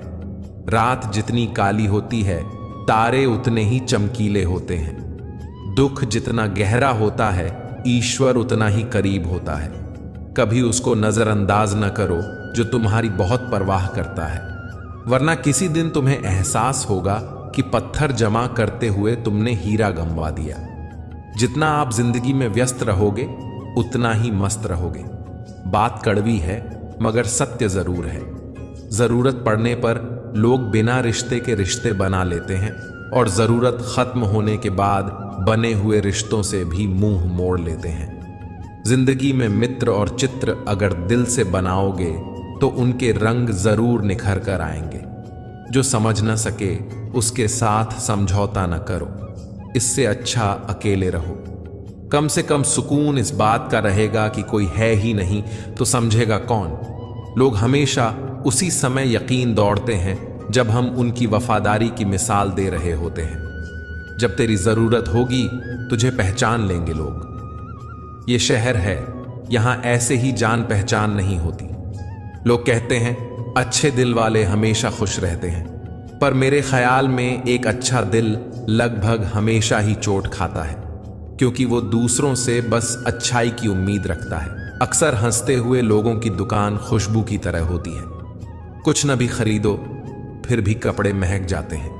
रात जितनी काली होती है, तारे उतने ही चमकीले होते हैं। दुख जितना गहरा होता है, ईश्वर उतना ही करीब होता है। कभी उसको नजरअंदाज न करो जो तुम्हारी बहुत परवाह करता है, वरना किसी दिन तुम्हें एहसास होगा कि पत्थर जमा करते हुए तुमने हीरा गंवा दिया। जितना आप जिंदगी में व्यस्त रहोगे, उतना ही मस्त रहोगे। बात कड़वी है मगर सत्य जरूर है। जरूरत पड़ने पर लोग बिना रिश्ते के रिश्ते बना लेते हैं और जरूरत खत्म होने के बाद बने हुए रिश्तों से भी मुंह मोड़ लेते हैं। जिंदगी में मित्र और चित्र अगर दिल से बनाओगे तो उनके रंग जरूर निखर कर आएंगे। जो समझ न सके उसके साथ समझौता न करो, इससे अच्छा अकेले रहो। कम से कम सुकून इस बात का रहेगा कि कोई है ही नहीं तो समझेगा कौन। लोग हमेशा उसी समय यकीन दौड़ते हैं जब हम उनकी वफादारी की मिसाल दे रहे होते हैं। जब तेरी जरूरत होगी तुझे पहचान लेंगे लोग। ये शहर है, यहां ऐसे ही जान पहचान नहीं होती। लोग कहते हैं अच्छे दिल वाले हमेशा खुश रहते हैं, पर मेरे ख्याल में एक अच्छा दिल लगभग हमेशा ही चोट खाता है, क्योंकि वो दूसरों से बस अच्छाई की उम्मीद रखता है। अक्सर हंसते हुए लोगों की दुकान खुशबू की तरह होती है। कुछ न भी खरीदो फिर भी कपड़े महक जाते हैं।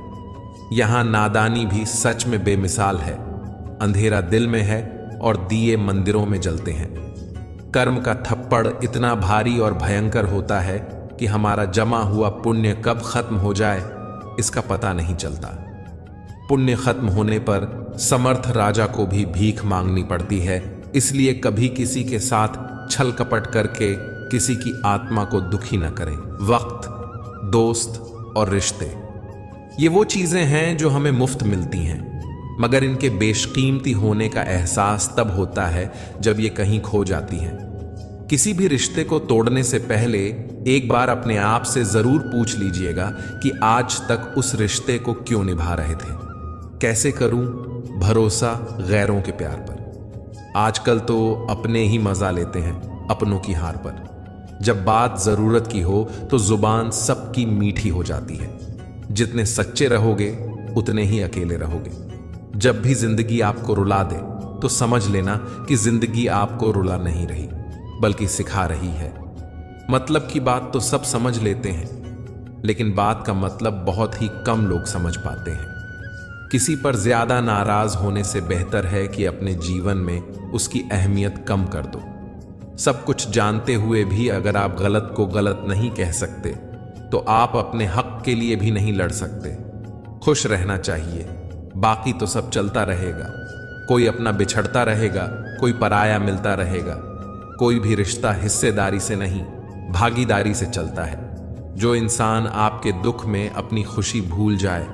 यहां नादानी भी सच में बेमिसाल है। अंधेरा दिल में है और दिए मंदिरों में जलते हैं। कर्म का थप्पड़ इतना भारी और भयंकर होता है कि हमारा जमा हुआ पुण्य कब खत्म हो जाए इसका पता नहीं चलता। पुण्य खत्म होने पर समर्थ राजा को भी भीख मांगनी पड़ती है, इसलिए कभी किसी के साथ छल कपट करके किसी की आत्मा को दुखी न करें। वक्त, दोस्त और रिश्ते, ये वो चीजें हैं जो हमें मुफ्त मिलती हैं, मगर इनके बेशकीमती होने का एहसास तब होता है जब ये कहीं खो जाती हैं। किसी भी रिश्ते को तोड़ने से पहले एक बार अपने आप से जरूर पूछ लीजिएगा कि आज तक उस रिश्ते को क्यों निभा रहे थे। कैसे करूं भरोसा गैरों के प्यार पर। आजकल तो अपने ही मजा लेते हैं अपनों की हार पर। जब बात जरूरत की हो तो जुबान सबकी मीठी हो जाती है। जितने सच्चे रहोगे उतने ही अकेले रहोगे। जब भी जिंदगी आपको रुला दे तो समझ लेना कि जिंदगी आपको रुला नहीं रही बल्कि सिखा रही है। मतलब की बात तो सब समझ लेते हैं, लेकिन बात का मतलब बहुत ही कम लोग समझ पाते हैं। किसी पर ज्यादा नाराज होने से बेहतर है कि अपने जीवन में उसकी अहमियत कम कर दो। सब कुछ जानते हुए भी अगर आप गलत को गलत नहीं कह सकते तो आप अपने हक के लिए भी नहीं लड़ सकते। खुश रहना चाहिए, बाकी तो सब चलता रहेगा। कोई अपना बिछड़ता रहेगा, कोई पराया मिलता रहेगा। कोई भी रिश्ता हिस्सेदारी से नहीं, भागीदारी से चलता है। जो इंसान आपके दुख में अपनी खुशी भूल जाए,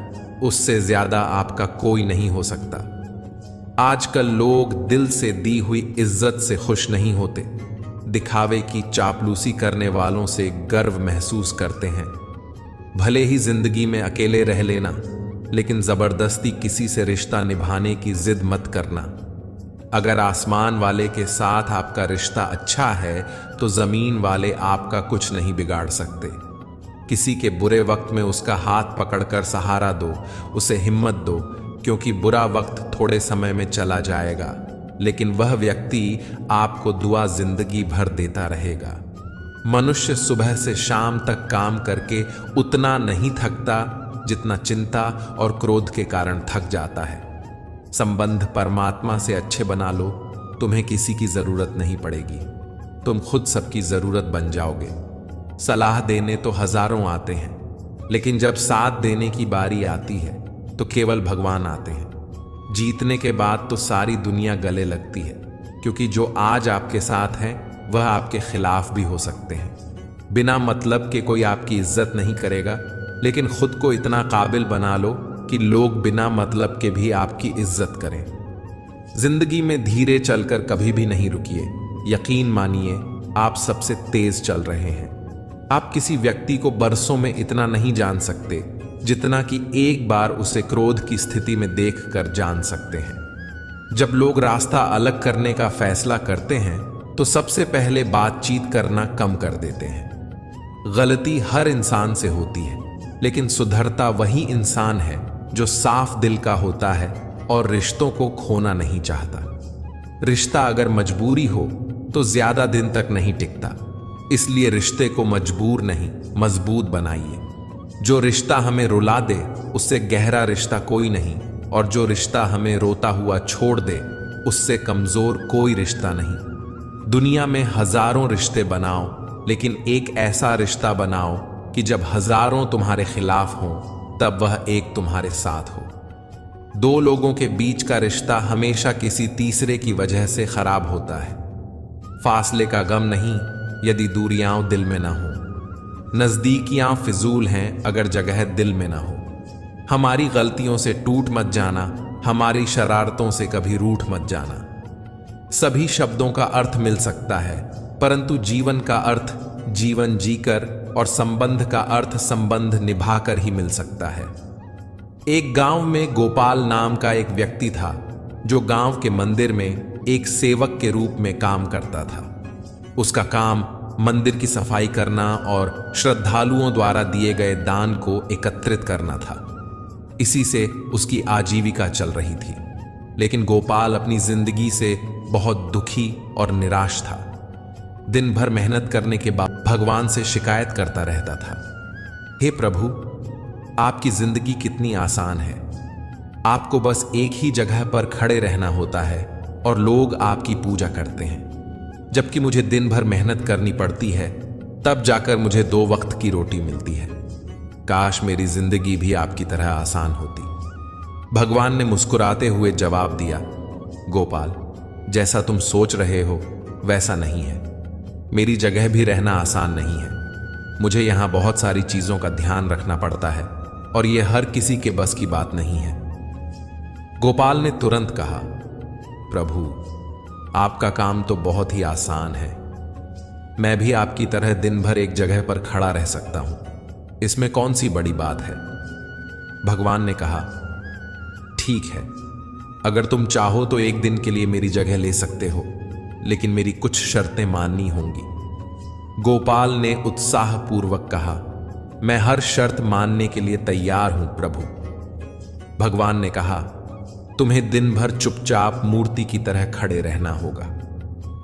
उससे ज्यादा आपका कोई नहीं हो सकता। आजकल लोग दिल से दी हुई इज्जत से खुश नहीं होते, दिखावे की चापलूसी करने वालों से गर्व महसूस करते हैं। भले ही जिंदगी में अकेले रह लेना, लेकिन जबरदस्ती किसी से रिश्ता निभाने की जिद मत करना। अगर आसमान वाले के साथ आपका रिश्ता अच्छा है तो जमीन वाले आपका कुछ नहीं बिगाड़ सकते। किसी के बुरे वक्त में उसका हाथ पकड़कर सहारा दो, उसे हिम्मत दो, क्योंकि बुरा वक्त थोड़े समय में चला जाएगा, लेकिन वह व्यक्ति आपको दुआ जिंदगी भर देता रहेगा। मनुष्य सुबह से शाम तक काम करके उतना नहीं थकता जितना चिंता और क्रोध के कारण थक जाता है। संबंध परमात्मा से अच्छे बना लो, तुम्हें किसी की जरूरत नहीं पड़ेगी। तुम खुद सबकी जरूरत बन जाओगे। सलाह देने तो हजारों आते हैं, लेकिन जब साथ देने की बारी आती है तो केवल भगवान आते हैं। जीतने के बाद तो सारी दुनिया गले लगती है, क्योंकि जो आज आपके साथ है वह आपके खिलाफ भी हो सकते हैं। बिना मतलब के कोई आपकी इज्जत नहीं करेगा, लेकिन खुद को इतना काबिल बना लो कि लोग बिना मतलब के भी आपकी इज्जत करें। जिंदगी में धीरे चलकर कभी भी नहीं रुकिए। यकीन मानिए आप सबसे तेज चल रहे हैं। आप किसी व्यक्ति को बरसों में इतना नहीं जान सकते जितना कि एक बार उसे क्रोध की स्थिति में देखकर जान सकते हैं। जब लोग रास्ता अलग करने का फैसला करते हैं तो सबसे पहले बातचीत करना कम कर देते हैं। गलती हर इंसान से होती है, लेकिन सुधरता वही इंसान है जो साफ दिल का होता है और रिश्तों को खोना नहीं चाहता। रिश्ता अगर मजबूरी हो तो ज्यादा दिन तक नहीं टिकता, इसलिए रिश्ते को मजबूर नहीं मजबूत बनाइए। जो रिश्ता हमें रुला दे उससे गहरा रिश्ता कोई नहीं, और जो रिश्ता हमें रोता हुआ छोड़ दे उससे कमजोर कोई रिश्ता नहीं। दुनिया में हजारों रिश्ते बनाओ, लेकिन एक ऐसा रिश्ता बनाओ कि जब हजारों तुम्हारे खिलाफ हों तब वह एक तुम्हारे साथ हो। दो लोगों के बीच का रिश्ता हमेशा किसी तीसरे की वजह से खराब होता है। फासले का गम नहीं यदि दूरियां दिल में ना हो। नजदीकियां फिजूल हैं अगर जगह दिल में ना हो। हमारी गलतियों से टूट मत जाना, हमारी शरारतों से कभी रूठ मत जाना। सभी शब्दों का अर्थ मिल सकता है, परंतु जीवन का अर्थ जीवन जीकर और संबंध का अर्थ संबंध निभाकर ही मिल सकता है। एक गांव में गोपाल नाम का एक व्यक्ति था जो गांव के मंदिर में एक सेवक के रूप में काम करता था। उसका काम मंदिर की सफाई करना और श्रद्धालुओं द्वारा दिए गए दान को एकत्रित करना था। इसी से उसकी आजीविका चल रही थी। लेकिन गोपाल अपनी जिंदगी से बहुत दुखी और निराश था। दिन भर मेहनत करने के बाद भगवान से शिकायत करता रहता था, हे प्रभु, आपकी जिंदगी कितनी आसान है। आपको बस एक ही जगह पर खड़े रहना होता है और लोग आपकी पूजा करते हैं, जबकि मुझे दिन भर मेहनत करनी पड़ती है, तब जाकर मुझे 2 वक्त की रोटी मिलती है। काश मेरी जिंदगी भी आपकी तरह आसान होती। भगवान ने मुस्कुराते हुए जवाब दिया, गोपाल, जैसा तुम सोच रहे हो वैसा नहीं है। मेरी जगह भी रहना आसान नहीं है। मुझे यहां बहुत सारी चीजों का ध्यान रखना पड़ता है और यह हर किसी के बस की बात नहीं है। गोपाल ने तुरंत कहा, प्रभु, आपका काम तो बहुत ही आसान है। मैं भी आपकी तरह दिन भर एक जगह पर खड़ा रह सकता हूं, इसमें कौन सी बड़ी बात है। भगवान ने कहा, ठीक है, अगर तुम चाहो तो एक दिन के लिए मेरी जगह ले सकते हो, लेकिन मेरी कुछ शर्तें माननी होंगी। गोपाल ने उत्साहपूर्वक कहा, मैं हर शर्त मानने के लिए तैयार हूं प्रभु। भगवान ने कहा, तुम्हें दिन भर चुपचाप मूर्ति की तरह खड़े रहना होगा।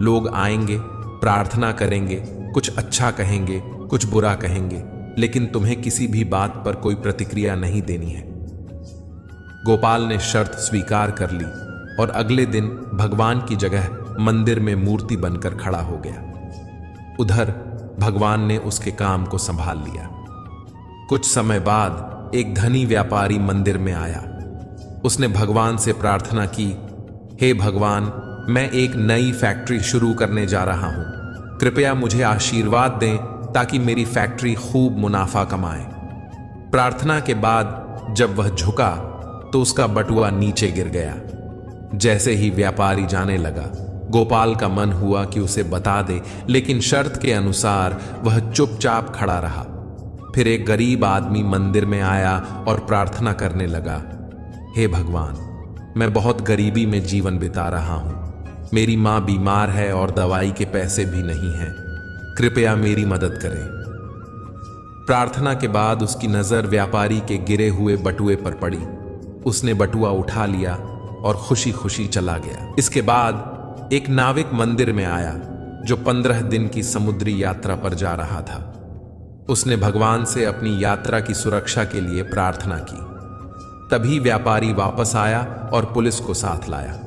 लोग आएंगे, प्रार्थना करेंगे, कुछ अच्छा कहेंगे, कुछ बुरा कहेंगे, लेकिन तुम्हें किसी भी बात पर कोई प्रतिक्रिया नहीं देनी है। गोपाल ने शर्त स्वीकार कर ली और अगले दिन भगवान की जगह मंदिर में मूर्ति बनकर खड़ा हो गया। उधर भगवान ने उसके काम को संभाल लिया। कुछ समय बाद एक धनी व्यापारी मंदिर में आया। उसने भगवान से प्रार्थना की, हे भगवान, मैं एक नई फैक्ट्री शुरू करने जा रहा हूं। कृपया मुझे आशीर्वाद दें ताकि मेरी फैक्ट्री खूब मुनाफा कमाए। प्रार्थना के बाद जब वह झुका तो उसका बटुआ नीचे गिर गया। जैसे ही व्यापारी जाने लगा, गोपाल का मन हुआ कि उसे बता दे, लेकिन शर्त के अनुसार वह चुपचाप खड़ा रहा। फिर एक गरीब आदमी मंदिर में आया और प्रार्थना करने लगा, हे भगवान, मैं बहुत गरीबी में जीवन बिता रहा हूं। मेरी मां बीमार है और दवाई के पैसे भी नहीं हैं। कृपया मेरी मदद करें। प्रार्थना के बाद उसकी नजर व्यापारी के गिरे हुए बटुए पर पड़ी। उसने बटुआ उठा लिया और खुशी खुशी चला गया। इसके बाद एक नाविक मंदिर में आया जो 15 दिन की समुद्री यात्रा पर जा रहा था। उसने भगवान से अपनी यात्रा की सुरक्षा के लिए प्रार्थना की। तभी व्यापारी वापस आया और पुलिस को साथ लाया।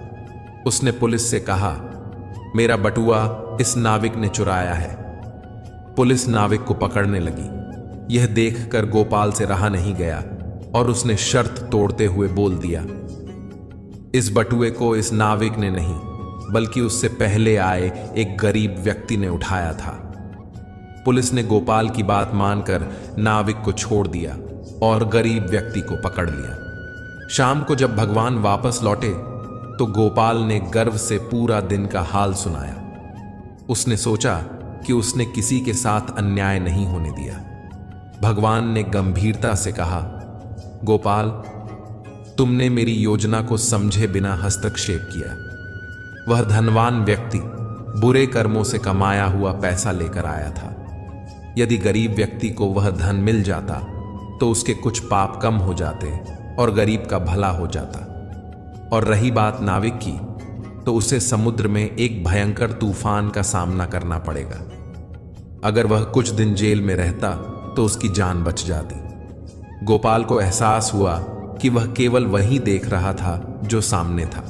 उसने पुलिस से कहा, मेरा बटुआ इस नाविक ने चुराया है। पुलिस नाविक को पकड़ने लगी। यह देखकर गोपाल से रहा नहीं गया और उसने शर्त तोड़ते हुए बोल दिया, इस बटुए को इस नाविक ने नहीं बल्कि उससे पहले आए एक गरीब व्यक्ति ने उठाया था। पुलिस ने गोपाल की बात मानकर नाविक को छोड़ दिया और गरीब व्यक्ति को पकड़ लिया। शाम को जब भगवान वापस लौटे तो गोपाल ने गर्व से पूरा दिन का हाल सुनाया। उसने सोचा कि उसने किसी के साथ अन्याय नहीं होने दिया। भगवान ने गंभीरता से कहा, गोपाल, तुमने मेरी योजना को समझे बिना हस्तक्षेप किया। वह धनवान व्यक्ति बुरे कर्मों से कमाया हुआ पैसा लेकर आया था। यदि गरीब व्यक्ति को वह धन मिल जाता तो उसके कुछ पाप कम हो जाते और गरीब का भला हो जाता। और रही बात नाविक की, तो उसे समुद्र में एक भयंकर तूफान का सामना करना पड़ेगा। अगर वह कुछ दिन जेल में रहता तो उसकी जान बच जाती। गोपाल को एहसास हुआ कि वह केवल वही देख रहा था जो सामने था,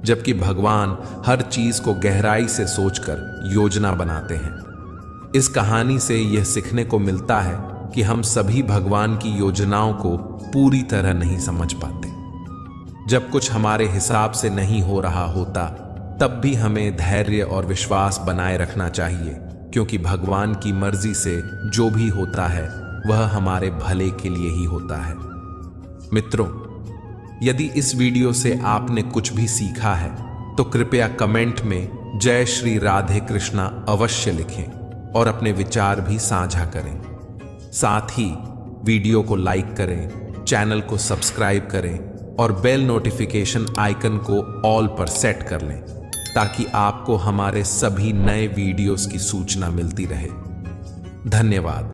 जबकि भगवान हर चीज को गहराई से सोचकर योजना बनाते हैं। इस कहानी से यह सीखने को मिलता है कि हम सभी भगवान की योजनाओं को पूरी तरह नहीं समझ पाते। जब कुछ हमारे हिसाब से नहीं हो रहा होता, तब भी हमें धैर्य और विश्वास बनाए रखना चाहिए, क्योंकि भगवान की मर्जी से जो भी होता है वह हमारे भले के लिए ही होता है। मित्रों, यदि इस वीडियो से आपने कुछ भी सीखा है तो कृपया कमेंट में जय श्री राधे कृष्णा अवश्य लिखें और अपने विचार भी साझा करें। साथ ही वीडियो को लाइक करें, चैनल को सब्सक्राइब करें और बेल नोटिफिकेशन आइकन को ऑल पर सेट कर लें, ताकि आपको हमारे सभी नए वीडियोस की सूचना मिलती रहे। धन्यवाद।